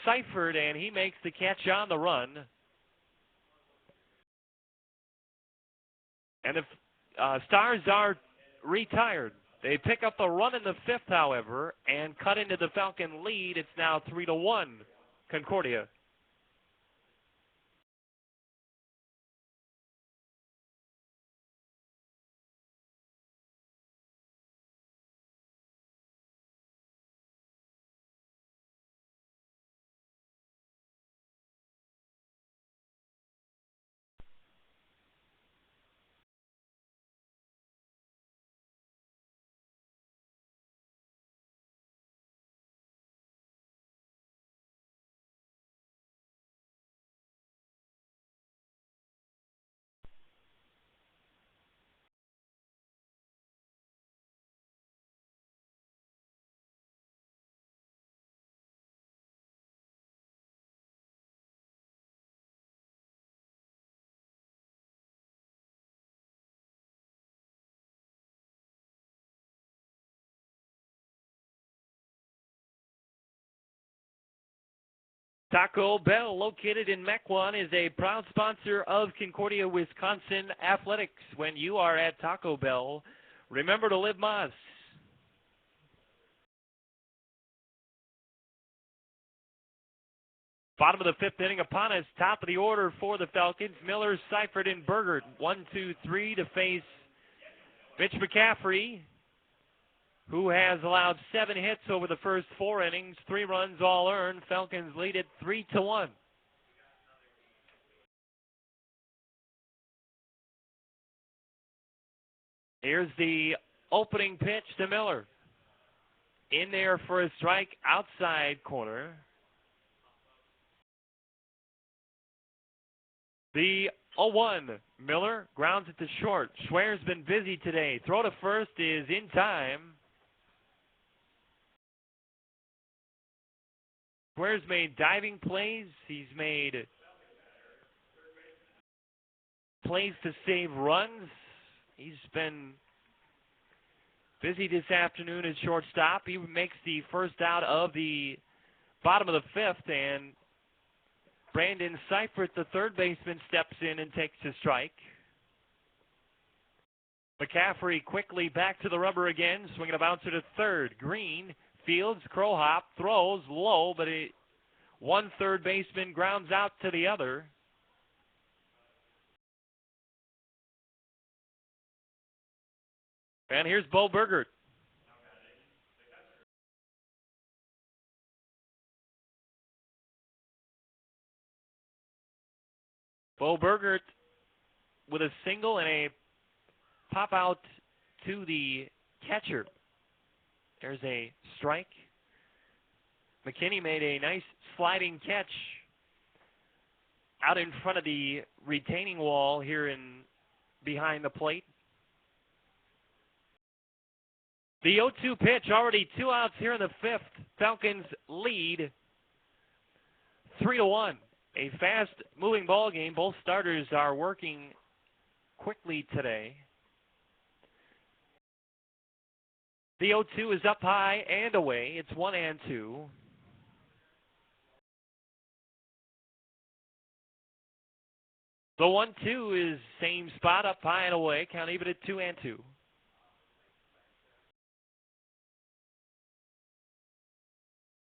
Seifert, and he makes the catch on the run. And the Stars are retired. They pick up a run in the 5th, however, and cut into the Falcon lead. It's now 3-1 Concordia. Taco Bell, located in Mequon, is a proud sponsor of Concordia, Wisconsin athletics. When you are at Taco Bell, remember to live Moss. Bottom of the 5th inning upon us. Top of the order for the Falcons. Miller, Seifert, and Bergert. 1, 2, 3 to face Mitch McCaffrey, who has allowed 7 hits over the first 4 innings, 3 runs all earned. Falcons lead it 3-1. Here's the opening pitch to Miller. In there for a strike, outside corner. The 0-1. Miller grounds it to short. Schwer's been busy today. Throw to first is in time. Schwer's made diving plays. He's made plays to save runs. He's been busy this afternoon at shortstop. He makes the first out of the bottom of the 5th, and Brandon Seifert, the third baseman, steps in and takes a strike. McCaffrey quickly back to the rubber again, swinging a bouncer to third. Green fields, crow hop, throws low, but one third baseman grounds out to the other. And here's Bo Bergert. Bo Bergert with a single and a pop out to the catcher. There's a strike. McKinney made a nice sliding catch out in front of the retaining wall here behind the plate. The 0-2 pitch, already 2 outs here in the 5th. Falcons lead 3-1. A fast-moving ball game. Both starters are working quickly today. The 0-2 is up high and away. It's 1-2. The 1-2 is same spot, up high and away. Count even at 2-2.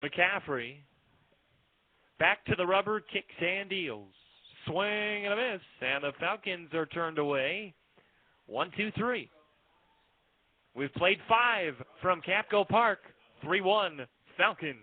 McCaffrey. Back to the rubber, kicks and deals. Swing and a miss, and the Falcons are turned away. 1-2-3. We've played 5 from Capco Park. 3-1 Falcons.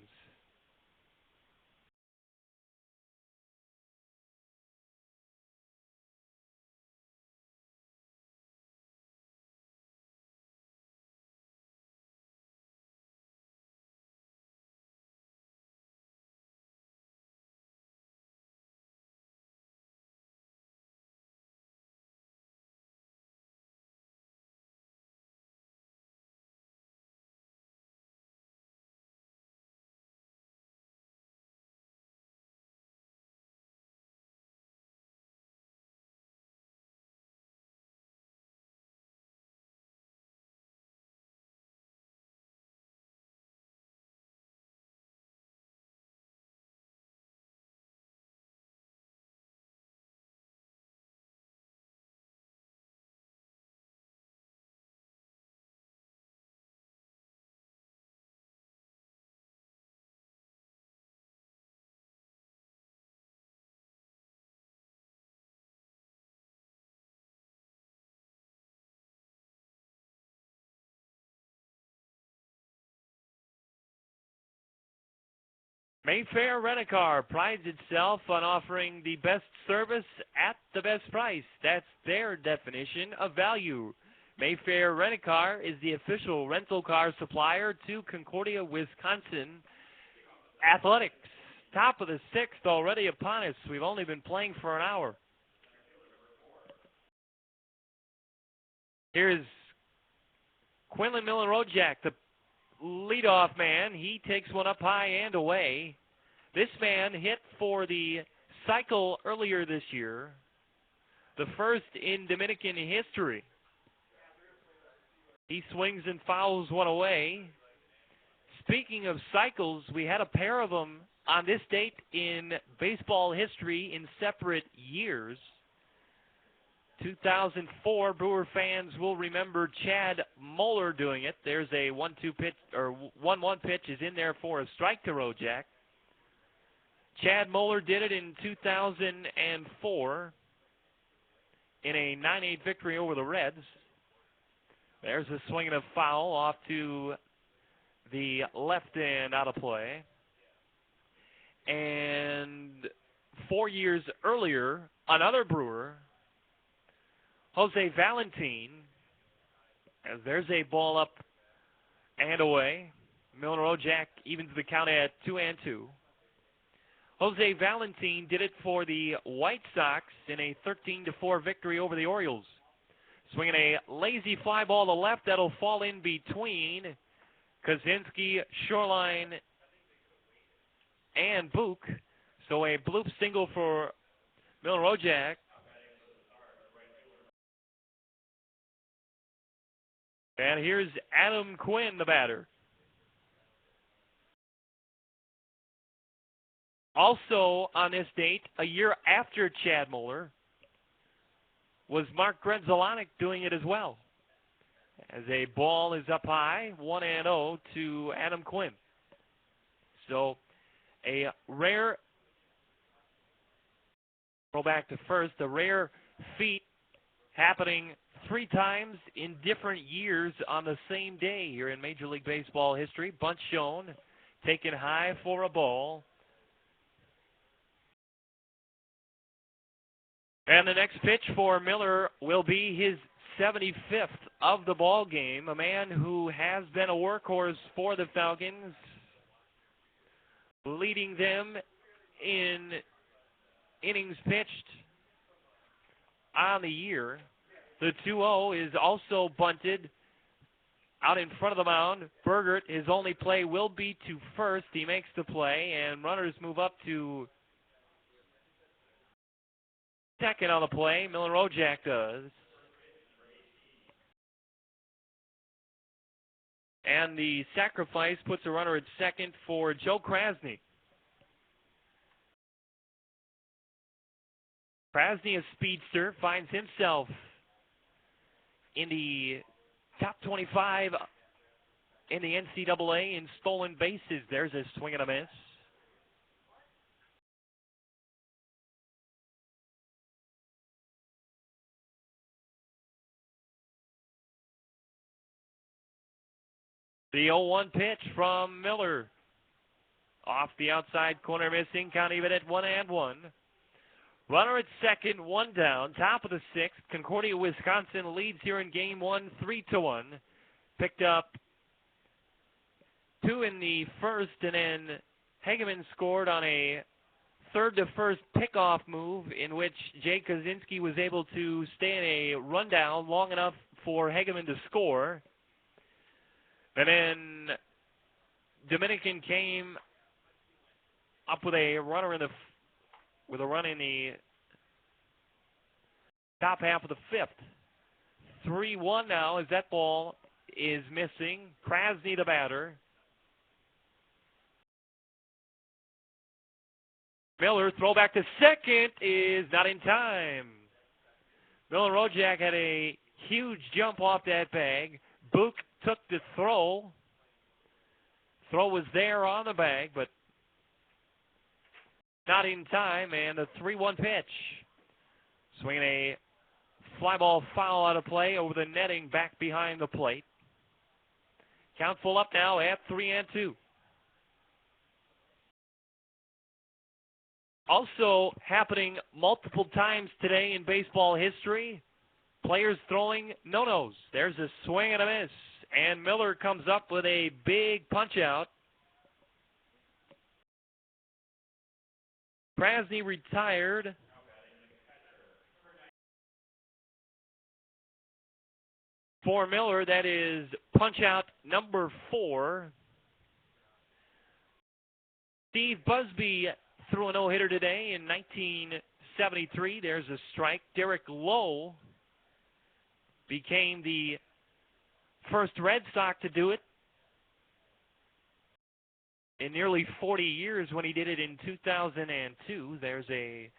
Mayfair Rent-A-Car prides itself on offering the best service at the best price. That's their definition of value. Mayfair Rent-A-Car is the official rental car supplier to Concordia, Wisconsin Athletics. Top of the 6th already upon us. We've only been playing for an hour. Here's Quinlan Miller-Rojak, the leadoff man. He takes one up high and away. This man hit for the cycle earlier this year, the first in Dominican history. He swings and fouls one away. Speaking of cycles, we had a pair of them on this date in baseball history in separate years. 2004, Brewer fans will remember Chad Moeller doing it. There's a 1-2 pitch, or 1-1 pitch is in there for a strike to Rojak. Chad Moeller did it in 2004 in a 9-8 victory over the Reds. There's a swing and a foul off to the left end, out of play. And 4 years earlier, another Brewer, Jose Valentin, as there's a ball up and away. Miller-Rojak evens the count at 2-2. Jose Valentin did it for the White Sox in a 13-4 victory over the Orioles. Swinging a lazy fly ball to left that'll fall in between Kaczynski, Shoreline, and Book. So a bloop single for Miller-Rojak. And here's Adam Quinn, the batter. Also on this date, a year after Chad Moeller, was Mark Grenzolonic doing it as well. As a ball is up high, 1-0 to Adam Quinn. So a rare, roll back to first, a rare feat happening 3 times in different years on the same day here in Major League Baseball history. Bunt shown, taken high for a ball. And the next pitch for Miller will be his 75th of the ball game. A man who has been a workhorse for the Falcons, leading them in innings pitched on the year. The 2-0 is also bunted out in front of the mound. Bergert, his only play will be to first. He makes the play, and runners move up to second on the play. Miller-Rojak does. And the sacrifice puts a runner at second for Joe Krasny. Krasny, a speedster, finds himself in the top 25 in the NCAA in stolen bases. There's a swing and a miss. The 0-1 pitch from Miller. Off the outside corner, missing. Count even at 1-1. Runner at second, one down. Top of the sixth. Concordia, Wisconsin leads here in game one, 3-1. Picked up 2 in the first, and then Hageman scored on a third to first pickoff move in which Jay Kaczynski was able to stay in a rundown long enough for Hageman to score. And then Dominican came up with a runner in the run in the top half of the fifth. 3-1 now as that ball is missing. Krasny the batter. Miller, throw back to second, is not in time. Miller Rojak had a huge jump off that bag. Book took the throw. Throw was there on the bag, but not in time, and a 3-1 pitch. Swinging a fly ball foul out of play over the netting back behind the plate. Count full up now at 3-2. Also happening multiple times today in baseball history, players throwing no-nos. There's a swing and a miss, and Miller comes up with a big punch-out. Krasny retired. For Miller, that is punch-out number 4. Steve Busby threw a no-hitter today in 1973. There's a strike. Derek Lowe became the first Red Sox to do it in nearly 40 years when he did it in 2002. There's a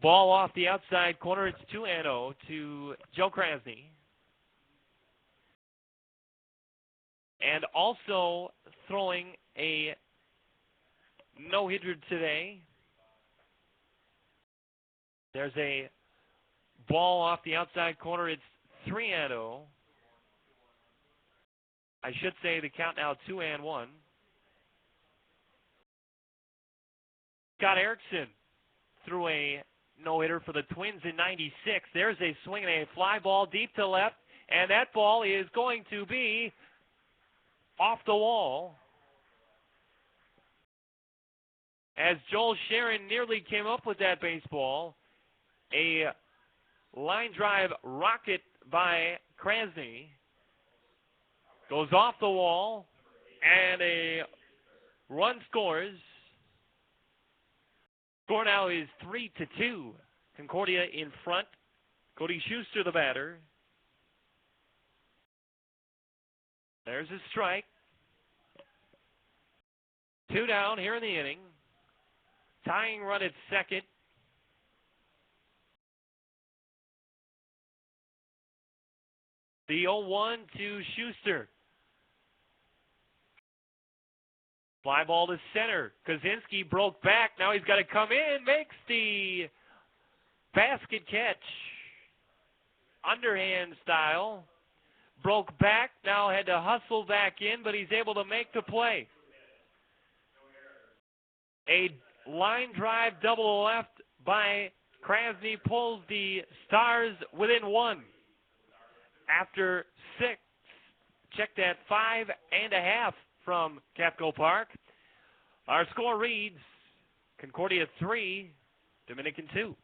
ball off the outside corner. It's 2-0 to Joe Krasny. And also throwing a no-hitter today. There's a ball off the outside corner. It's 3-0. I should say the count now 2-1. Scott Erickson threw a no-hitter for the Twins in 96. There's a swing and a fly ball deep to left, and that ball is going to be off the wall. As Joel Sharon nearly came up with that baseball, a line drive rocket by Krasny goes off the wall, and a run scores. Score now is 3-2. Concordia in front. Cody Schuster, the batter. There's a strike. 2 down here in the inning. Tying run at second. The 0-1 to Schuster. Fly ball to center. Kaczynski broke back. Now he's got to come in. Makes the basket catch. Underhand style. Broke back. Now had to hustle back in, but he's able to make the play. A line drive double left by Krasny pulls the Stars within 1. After 6, check that 5.5 from Capco Park. Our score reads Concordia 3, Dominican 2.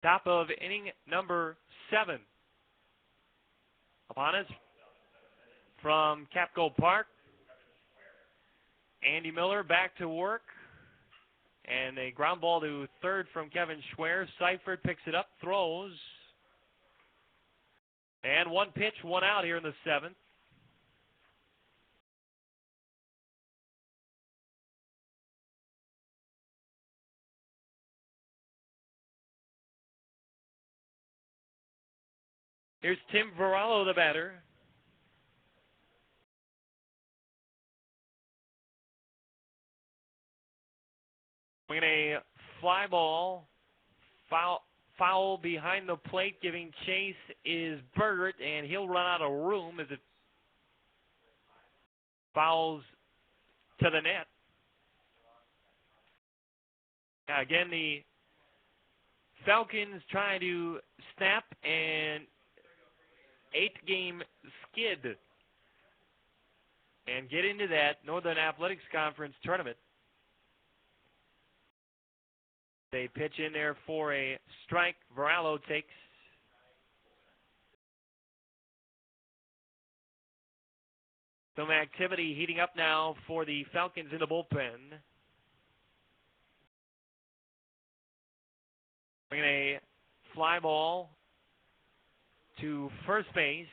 Top of inning number 7. Upon us from Capco Park, Andy Miller back to work. And a ground ball to third from Kevin Schwer. Seifert picks it up, throws. And one pitch, one out here in the 7th. Here's Tim Varallo, the batter. Swinging a fly ball. Foul behind the plate, giving chase is Bergert, and he'll run out of room as it fouls to the net. Again, the Falcons trying to snap an 8-game skid and get into that Northern Athletics Conference tournament. They pitch in there for a strike. Varallo takes. Some activity heating up now for the Falcons in the bullpen. Bringing a fly ball to first base.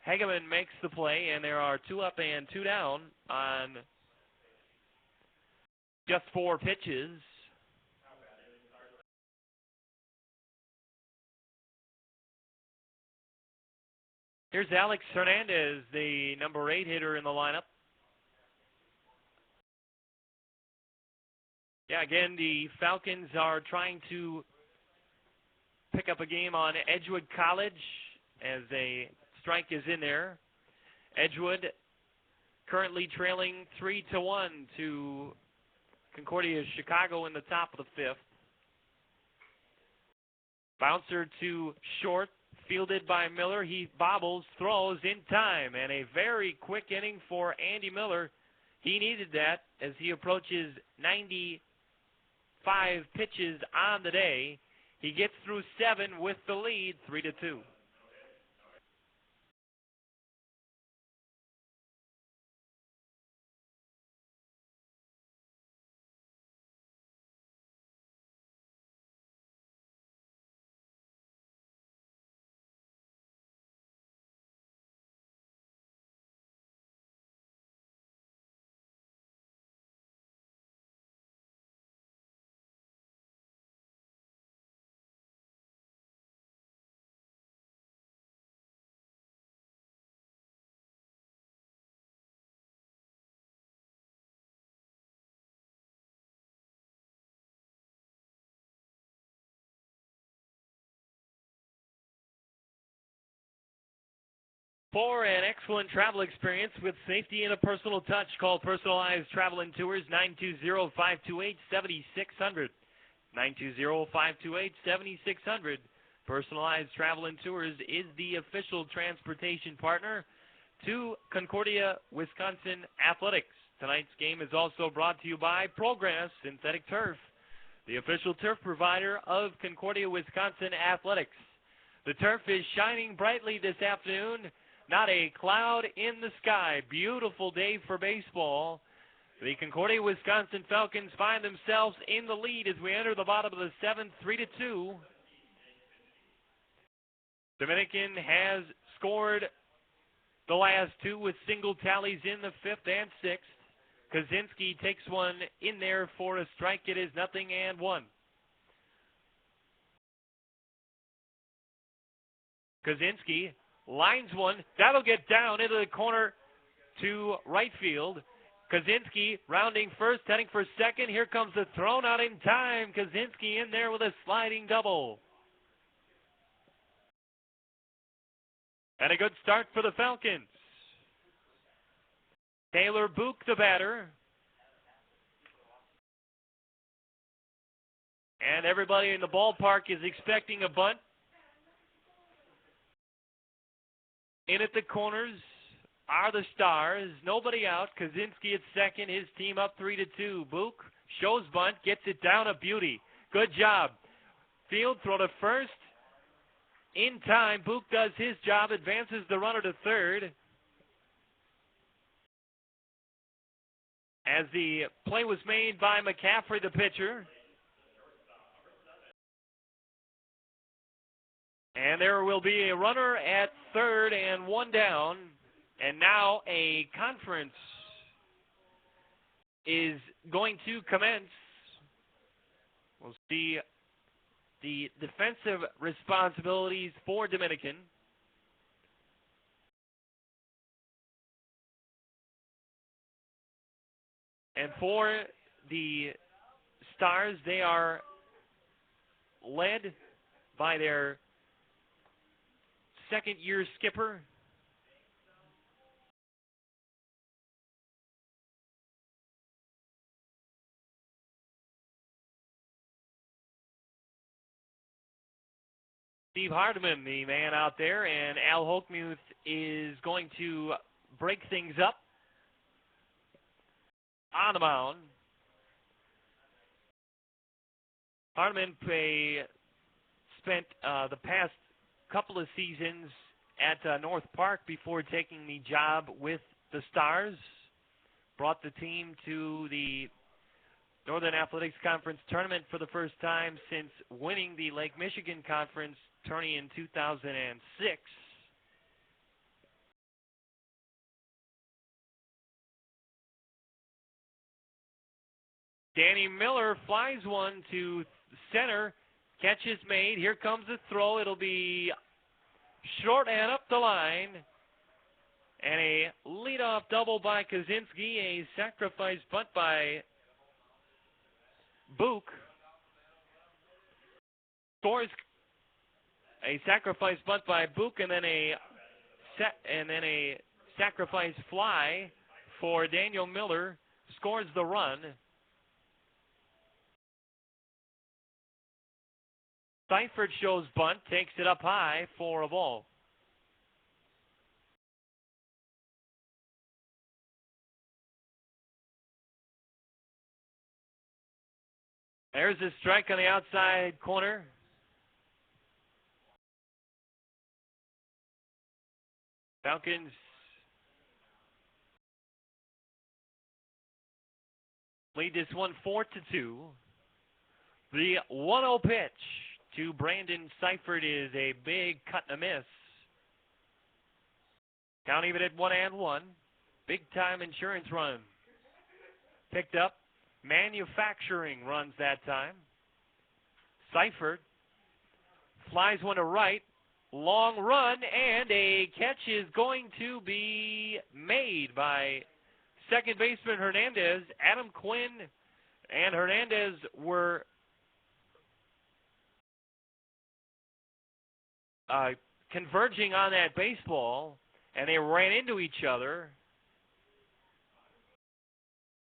Hageman makes the play, and there are 2 up and 2 down on just 4 pitches. Here's Alex Hernandez, the number 8 hitter in the lineup. Yeah, again, the Falcons are trying to pick up a game on Edgewood College as a strike is in there. Edgewood currently trailing 3-1 to Concordia Chicago in the top of the 5th. Bouncer to short. Fielded by Miller. He bobbles, throws in time, and a very quick inning for Andy Miller. He needed that as he approaches 95 pitches on the day. He gets through 7 with the lead, 3-2. For an excellent travel experience with safety and a personal touch, call Personalized Travel and Tours 920-528-7600. 920-528-7600. Personalized Travel and Tours is the official transportation partner to Concordia, Wisconsin Athletics. Tonight's game is also brought to you by Progress Synthetic Turf, the official turf provider of Concordia, Wisconsin Athletics. The turf is shining brightly this afternoon. Not a cloud in the sky. Beautiful day for baseball. The Concordia, Wisconsin Falcons find themselves in the lead as we enter the bottom of the 7th, 3-2. Dominican has scored the last 2 with single tallies in the 5th and 6th. Kaczynski takes one in there for a strike. It is 0-1. Kaczynski lines one. That'll get down into the corner to right field. Kaczynski rounding first, heading for second. Here comes the throw, not in time. Kaczynski in there with a sliding double. And a good start for the Falcons. Taylor Book, the batter. And everybody in the ballpark is expecting a bunt. In at the corners are the Stars. Nobody out. Kaczynski at second. His team up 3-2. Book shows bunt. Gets it down a beauty. Good job. field, throw to first. In time, Book does his job, advances the runner to third. As the play was made by McCaffrey, the pitcher. And there will be a runner at third and one down. And now a conference is going to commence. We'll see the defensive responsibilities for Dominican. And for the Stars, they are led by their second-year skipper, Steve Hardeman, the man out there, and Al Holkmuth is going to break things up on the mound. Hardeman spent the past couple of seasons at North Park before taking the job with the Stars. Brought the team to the Northern Athletics Conference tournament for the first time since winning the Lake Michigan Conference tourney in 2006. Danny Miller flies one to center. Catch is made. Here comes the throw. It'll be short and up the line. And a leadoff double by Kaczynski. A sacrifice bunt by Book. Scores a sacrifice bunt by Book, and then a sacrifice fly for Daniel Miller. Scores the run. Seifert shows bunt, takes it up high for a ball. There's a strike on the outside corner. Falcons lead this one 4-2. The 1-0 pitch to Brandon Seifert is a big cut and a miss. Count even at 1-1. Big time insurance run. Picked up. Manufacturing runs that time. Seifert flies one to right. Long run, and a catch is going to be made by second baseman Hernandez. Adam Quinn and Hernandez were converging on that baseball, and they ran into each other.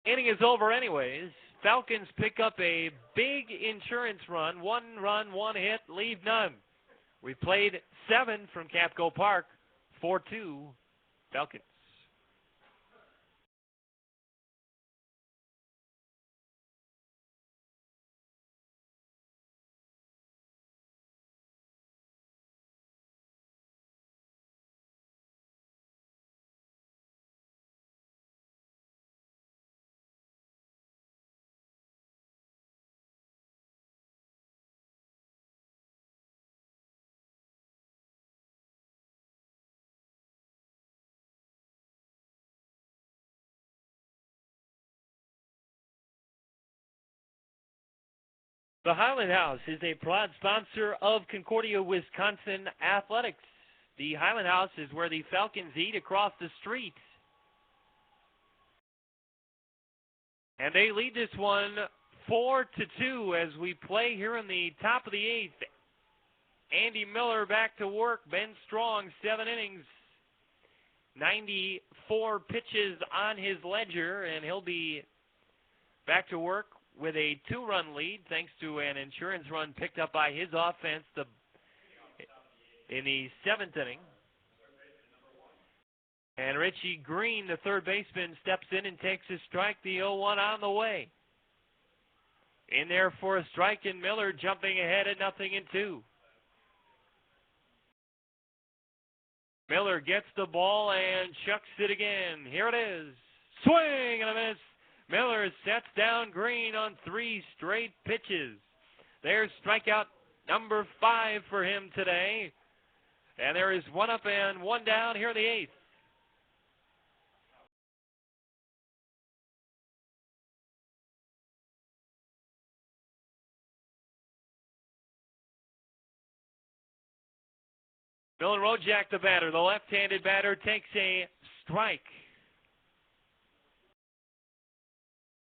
Inning is over anyways. Falcons pick up a big insurance run. One run, one hit, leave none. We played 7 from Capco Park, 4-2 Falcons. The Highland House is a proud sponsor of Concordia, Wisconsin athletics. The Highland House is where the Falcons eat across the street. And they lead this one 4-2 as we play here in the top of the 8th. Andy Miller back to work. Ben Strong, 7 innings. 94 pitches on his ledger, and he'll be back to work with a 2-run lead thanks to an insurance run picked up by his offense in the 7th inning. And Richie Green, the third baseman, steps in and takes a strike. The 0-1 on the way. in there for a strike, and Miller jumping ahead at 0-2. Miller gets the ball and chucks it again. Here it is. Swing and a miss. Miller sets down Green on 3 straight pitches. There's strikeout number 5 for him today. And there is 1 up and 1 down here in the 8th. Miller Rojak, the batter. The left-handed batter takes a strike.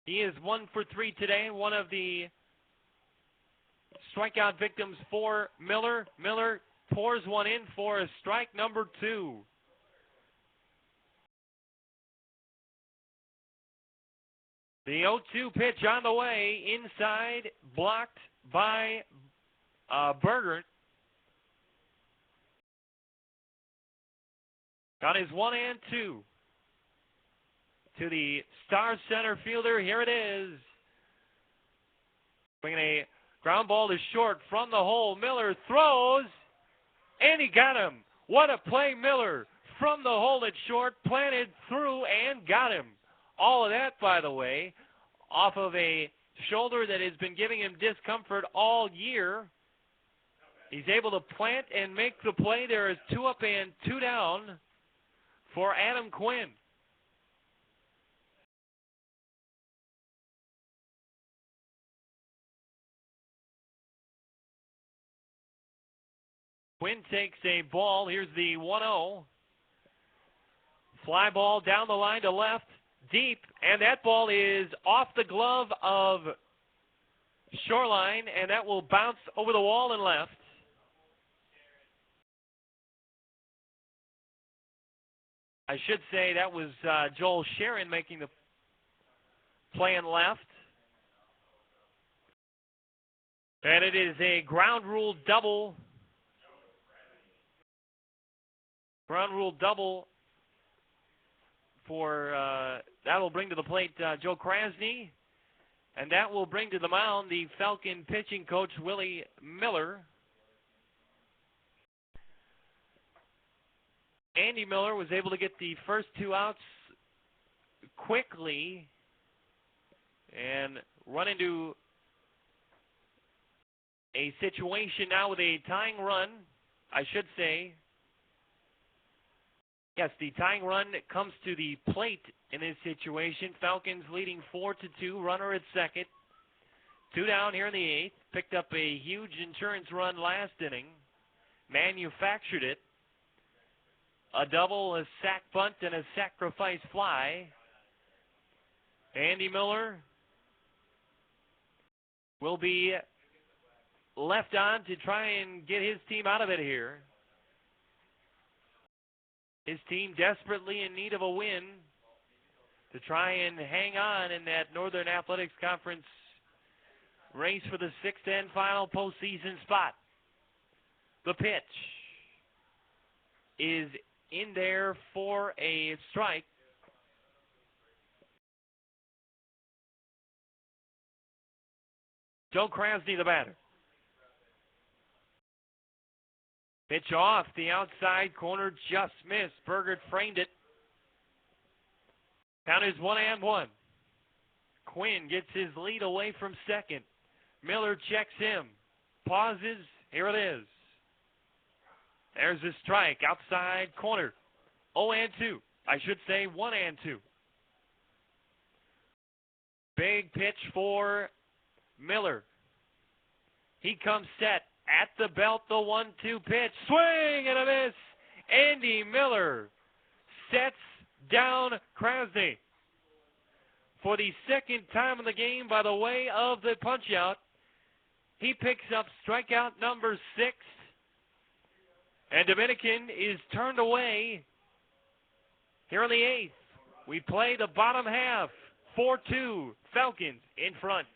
He is 1 for 3 today. One of the strikeout victims for Miller. Miller pours one in for a strike number 2. The 0-2 pitch on the way. Inside, blocked by Berger. Got his 1-2. To the star center fielder. Here it is. Bringing a ground ball to short from the hole. Miller throws, and he got him. What a play, Miller. From the hole at short, planted through and got him. All of that, by the way, off of a shoulder that has been giving him discomfort all year. He's able to plant and make the play. There is 2 up and 2 down for Adam Quinn. Quinn takes a ball. Here's the 1-0. Fly ball down the line to left, deep, and that ball is off the glove of Shoreline, and that will bounce over the wall and left. I should say that was Joel Sharon making the play in left. And it is a ground rule double. Ground rule double for, that will bring to the plate Joe Krasny. And that will bring to the mound the Falcon pitching coach, Willie Miller. Andy Miller was able to get the first 2 outs quickly and run into a situation now with a tying run, I should say. Yes, the tying run comes to the plate in this situation. Falcons leading 4-2, runner at second. 2 down here in the 8th. Picked up a huge insurance run last inning. Manufactured it. A double, a sac bunt, and a sacrifice fly. Andy Miller will be left on to try and get his team out of it here. His team desperately in need of a win to try and hang on in that Northern Athletics Conference race for the 6th and final postseason spot. The pitch is in there for a strike. Joe Krasny, the batter. Pitch off the outside corner, just missed. Bergert framed it. Count is 1-1. Quinn gets his lead away from second. Miller checks him. Pauses. Here it is. There's a strike outside corner. 0-2. I should say 1-2. Big pitch for Miller. He comes set at the belt, the 1-2 pitch. Swing and a miss. Andy Miller sets down Krasny for the 2nd time in the game by the way of the punch-out. He picks up strikeout number 6. And Dominican is turned away here in the 8th. We play the bottom half. 4-2, Falcons in front.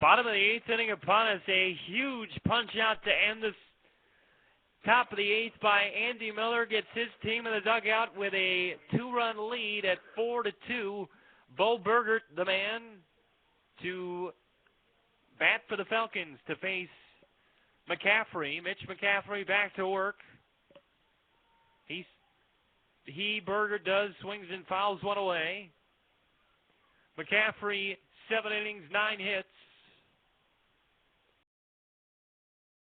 Bottom of the eighth inning upon us, a huge punch out to end the top of the eighth by Andy Miller. Gets his team in the dugout with a 2-run lead at 4-2. Bo Burgert, the man to bat for the Falcons to face McCaffrey. Mitch McCaffrey back to work. Burgert does, swings and fouls one away. McCaffrey, 7 innings, 9 hits.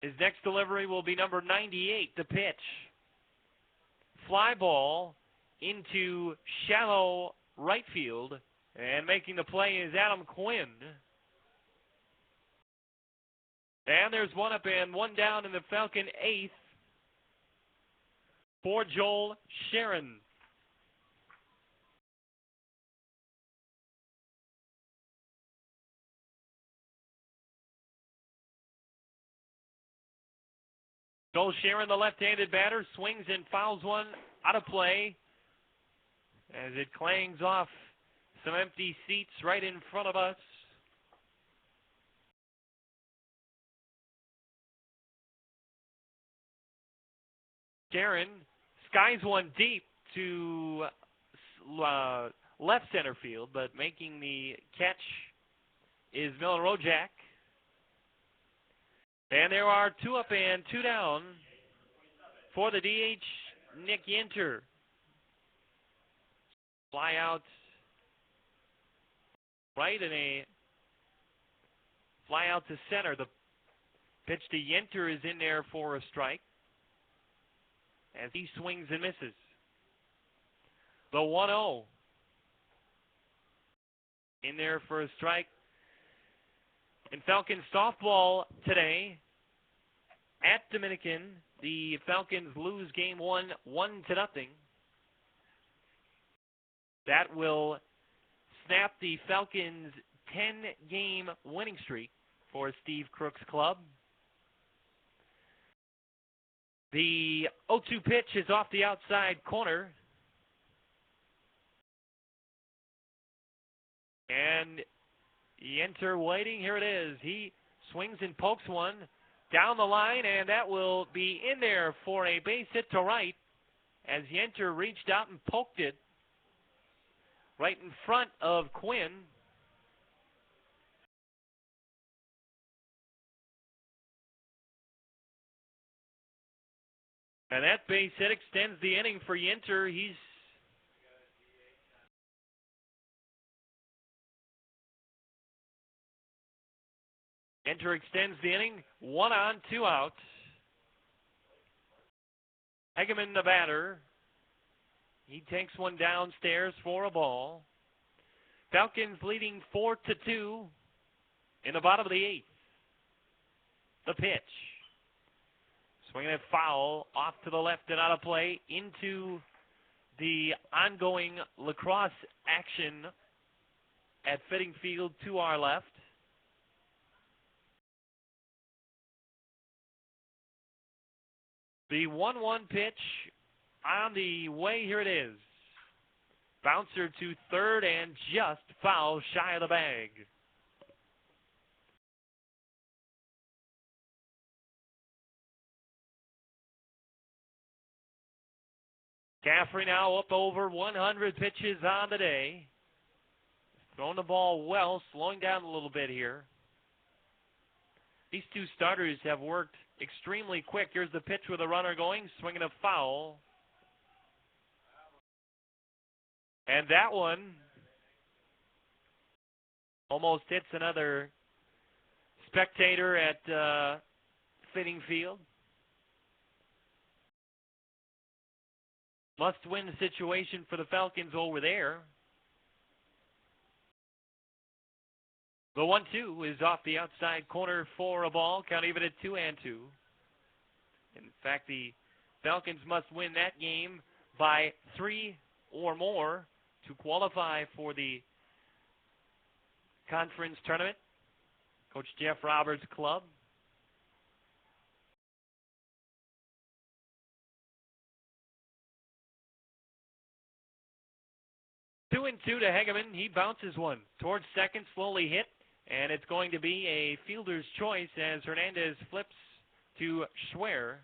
His next delivery will be number 98, the pitch. Fly ball into shallow right field, and making the play is Adam Quinn. And there's one up and one down in the Falcon eighth for Joel Sharon. Joel Sharon, the left-handed batter, swings and fouls one out of play as it clangs off some empty seats right in front of us. Sharon skies one deep to left center field, but making the catch is Miller Rojak. And there are 2 up and 2 down for the DH, Nick Yenter. Fly out right and a fly out to center. The pitch to Yenter is in there for a strike as he swings and misses. The 1-0 in there for a strike. In Falcons softball today at Dominican, the Falcons lose game 1, 1-0. That will snap the Falcons' 10-game winning streak for Steve Crook's club. The 0-2 pitch is off the outside corner. And Yenter waiting. Here it is. He swings and pokes one down the line, and that will be in there for a base hit to right as Yenter reached out and poked it right in front of Quinn. And that base hit extends the inning for Yenter. Yenter extends the inning, 1 on, 2 out. Hegeman, the batter. He takes one downstairs for a ball. Falcons leading 4-2 in the bottom of the 8th. The pitch. Swinging a foul off to the left and out of play into the ongoing lacrosse action at Fitting Field to our left. The 1-1 pitch on the way. Here it is. Bouncer to third and just foul shy of the bag. Caffrey now up over 100 pitches on the day. Throwing the ball well, slowing down a little bit here. These two starters have worked extremely quick. Here's the pitch with a runner going, swinging a foul. And that one almost hits another spectator at Fitting Field. Must-win situation for the Falcons over there. The 1-2 is off the outside corner for a ball. Count even at 2-2. In fact, the Falcons must win that game by 3 or more to qualify for the conference tournament. Coach Jeff Roberts' club. Two and two to Hegeman. He bounces one towards second, slowly hit. And it's going to be a fielder's choice as Hernandez flips to Schwer.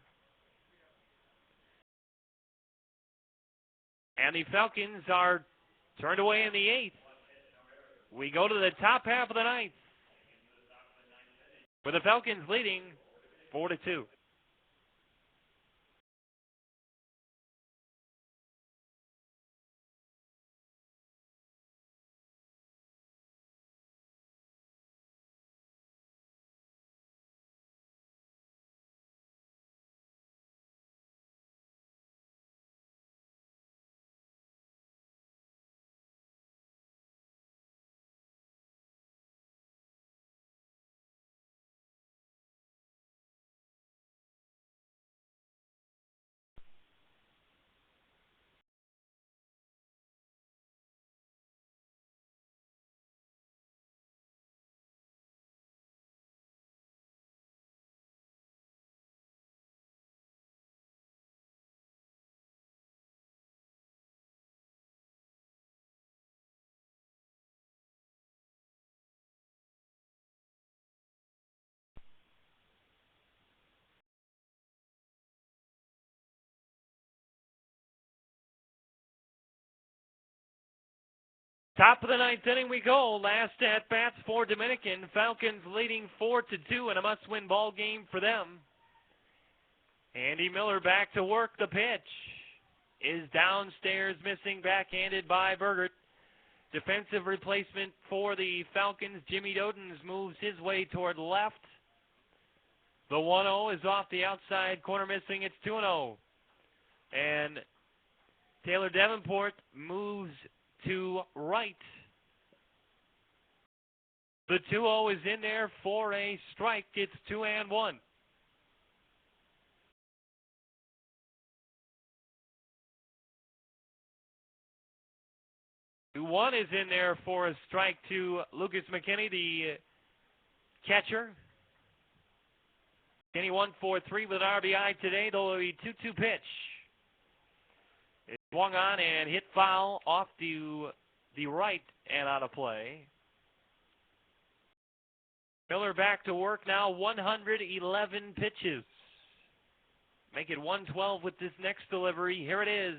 And the Falcons are turned away in the 8th. We go to the top half of the 9th, with the Falcons leading 4-2. Top of the 9th inning we go. Last at bats for Dominican. Falcons leading 4-2 in a must-win ball game for them. Andy Miller back to work. The pitch is downstairs, missing, backhanded by Bergert. Defensive replacement for the Falcons. Jimmy Dodens moves his way toward left. The 1-0 is off the outside corner, missing. It's 2-0. And Taylor Davenport moves to right. The 2-0 is in there for a strike. It's 2-1. The 1 is in there for a strike to Lucas McKinney, the catcher. McKinney 1 for 3 with an RBI today, though a 2-2 pitch. It swung on and hit foul off to the right and out of play. Miller back to work now, 111 pitches. Make it 112 with this next delivery. Here it is.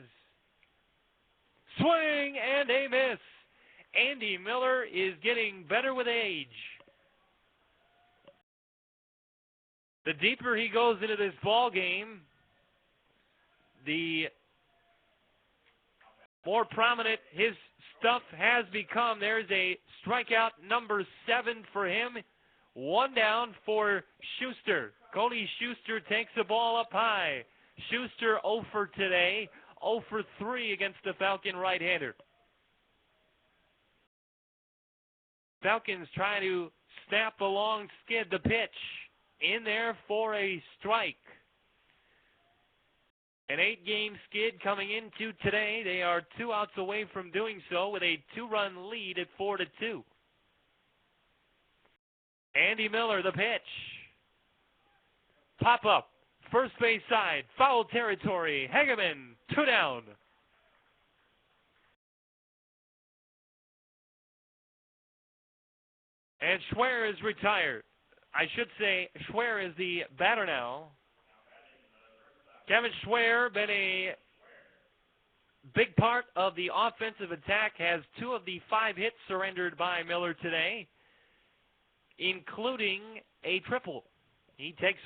Swing and a miss. Andy Miller is getting better with age. The deeper he goes into this ball game, the more prominent his stuff has become. There's a strikeout number 7 for him. 1 down for Schuster. Cody Schuster takes the ball up high. Schuster 0 for today. 0 for 3 against the Falcon right-hander. Falcons trying to snap the long skid. The pitch in there for a strike. An 8-game skid coming into today. They are 2 outs away from doing so with a 2-run lead at 4-2. Andy Miller, the pitch. Pop up, first base side, foul territory. Hageman, 2 down. And Schwer is retired. I should say Schwer is the batter now. Kevin Schwer, been a big part of the offensive attack, has 2 of the 5 hits surrendered by Miller today, including a triple. He takes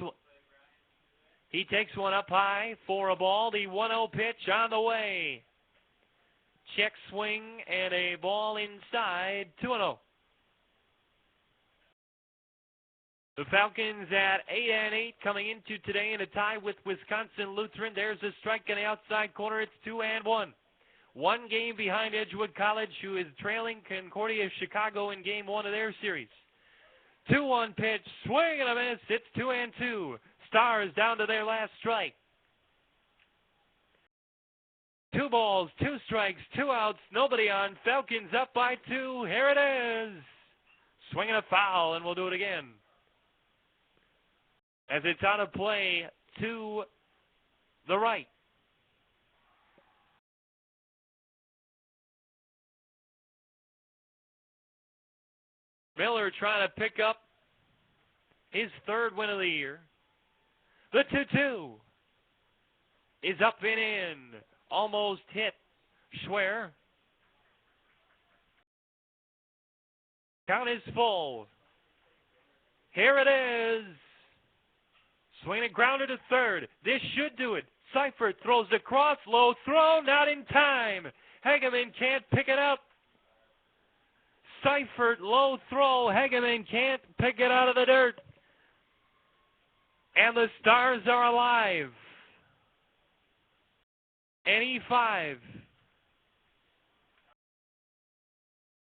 one up high for a ball. The 1-0 pitch on the way. Check swing and a ball inside. 2-0. The Falcons at 8-8 coming into today in a tie with Wisconsin Lutheran. There's a strike in the outside corner. It's 2-1. 1 game behind Edgewood College, who is trailing Concordia Chicago in game 1 of their series. 2-1 pitch, swing and a miss. It's 2-2. Stars down to their last strike. 2 balls, 2 strikes, 2 outs, nobody on. Falcons up by 2. Here it is. Swinging a foul, and we'll do it again. As it's out of play to the right. Miller trying to pick up his third win of the year. The 2-2 is up and in. Almost hit Schwer. Count is full. Here it is. Swing and grounder to third. This should do it. Seifert throws the cross. Low throw. Not in time. Hageman can't pick it up. Seifert, low throw. Hageman can't pick it out of the dirt. And the Stars are alive. And E5.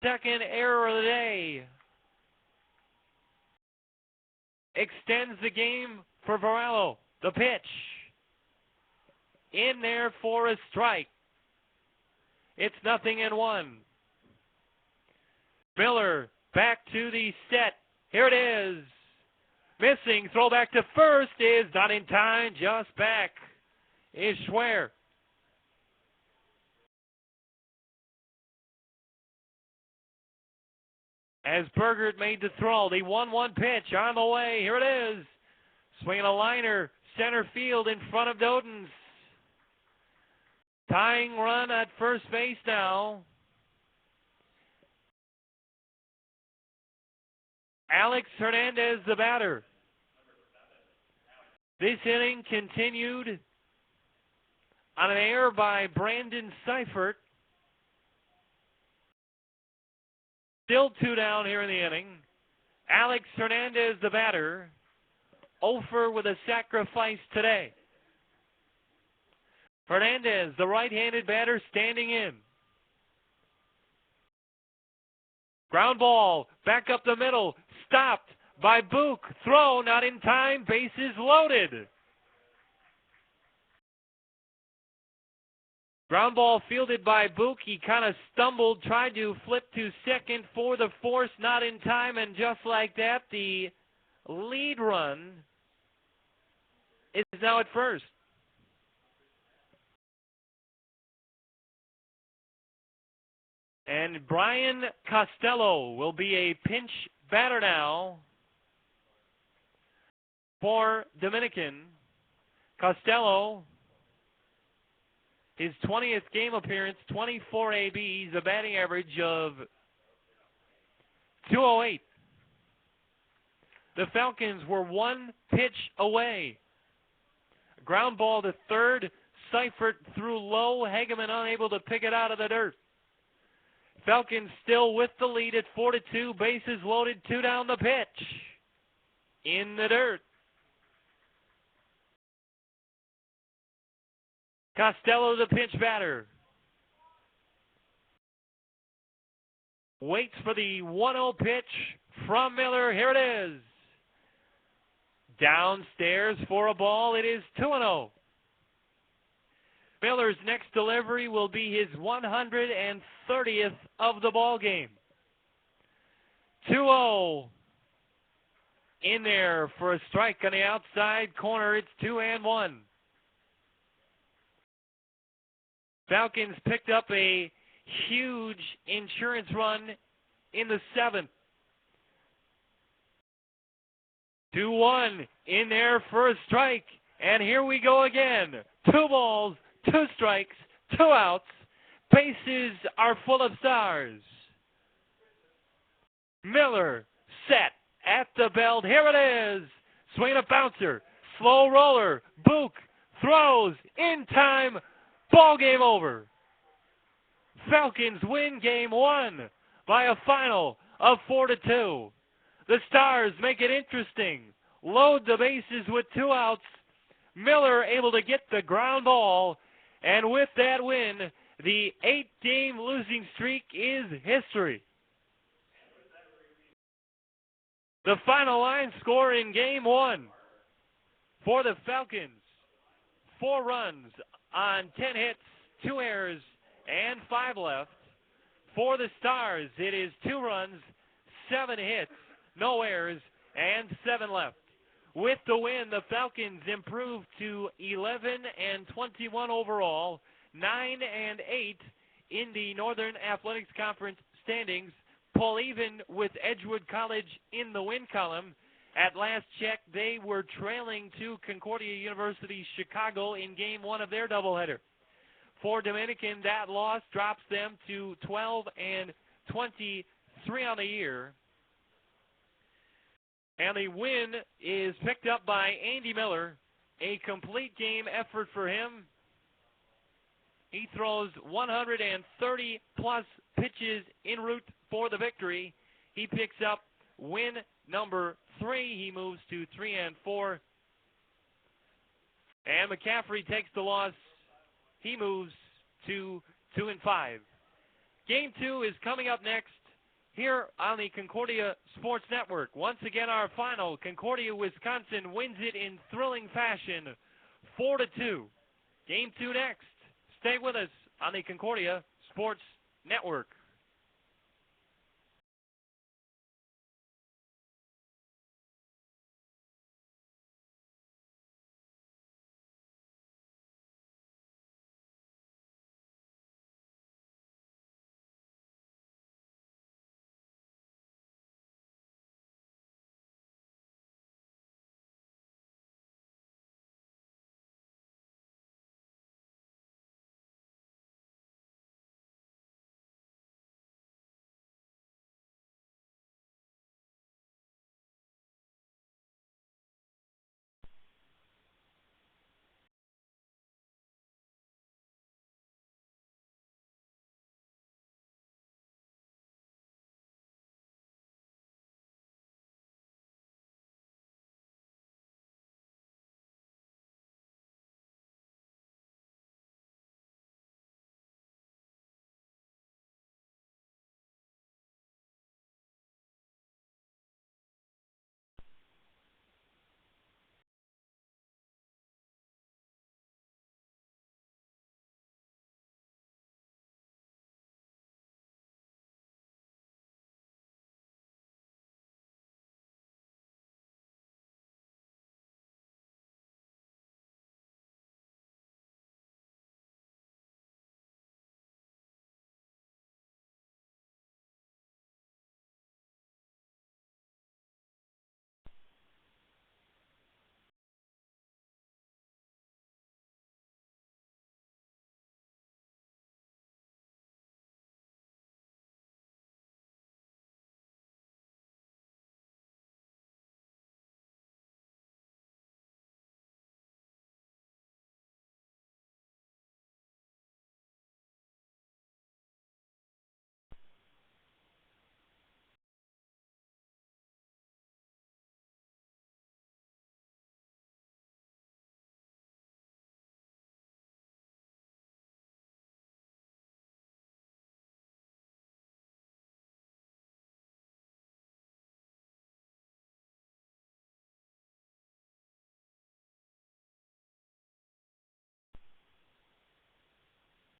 Second error of the day. Extends the game for Varello. The pitch. In there for a strike. It's 0-1. Miller back to the set. Here it is. Missing. Throw back to first is not in time. Just back is Schwer. As Bergert made the throw, the 1-1 pitch on the way. Here it is. Swinging a liner, center field in front of Dodens. Tying run at first base now. Alex Hernandez, the batter. This inning continued on an error by Brandon Seifert. Still 2 down here in the inning. Alex Hernandez, the batter. 0 with a sacrifice today. Hernandez, the right-handed batter, standing in. Ground ball, back up the middle, stopped by Book. Throw, not in time, bases loaded. Ground ball fielded by Book. He kind of stumbled, tried to flip to second for the force, not in time, and just like that, the lead run is now at first. And Brian Costello will be a pinch batter now for Dominican. Costello, his 20th game appearance, 24 ABs, a batting average of .208. The Falcons were 1 pitch away. Ground ball to third. Seifert threw low. Hageman unable to pick it out of the dirt. Falcons still with the lead at 4-2. Bases loaded, 2 down the pitch. In the dirt. Costello, the pinch batter. Waits for the 1-0 pitch from Miller. Here it is. Downstairs for a ball. It is 2-0. Miller's next delivery will be his 130th of the ball game. 2-0. In there for a strike on the outside corner. It's 2-1. Falcons picked up a huge insurance run in the 7th. 2-1 in there for a strike. And here we go again. 2 balls, 2 strikes, 2 outs. Bases are full of Stars. Miller set at the belt. Here it is. Swing a bouncer. Slow roller. Book throws in time. Ball game over. Falcons win game 1 by a final of 4-2. The Stars make it interesting. Load the bases with 2 outs. Miller able to get the ground ball. And with that win, the 8-game losing streak is history. The final line score in game 1 for the Falcons. 4 runs on 10 hits, 2 errors, and 5 left. For the Stars, it is 2 runs, 7 hits, no errors, and 7 left. With the win, the Falcons improved to 11-21 overall, 9-8 in the Northern Athletics Conference standings, pull even with Edgewood College in the win column. At last check, they were trailing to Concordia University Chicago in game 1 of their doubleheader. For Dominican, that loss drops them to 12-23 on the year. And the win is picked up by Andy Miller. A complete game effort for him. He throws 130-plus pitches en route for the victory. He picks up win number 3. He moves to 3-4. And McCaffrey takes the loss. He moves to 2-5. Game 2 is coming up next here on the Concordia Sports Network. Once again, our final, Concordia, Wisconsin wins it in thrilling fashion, 4-2. Game 2 next. Stay with us on the Concordia Sports Network.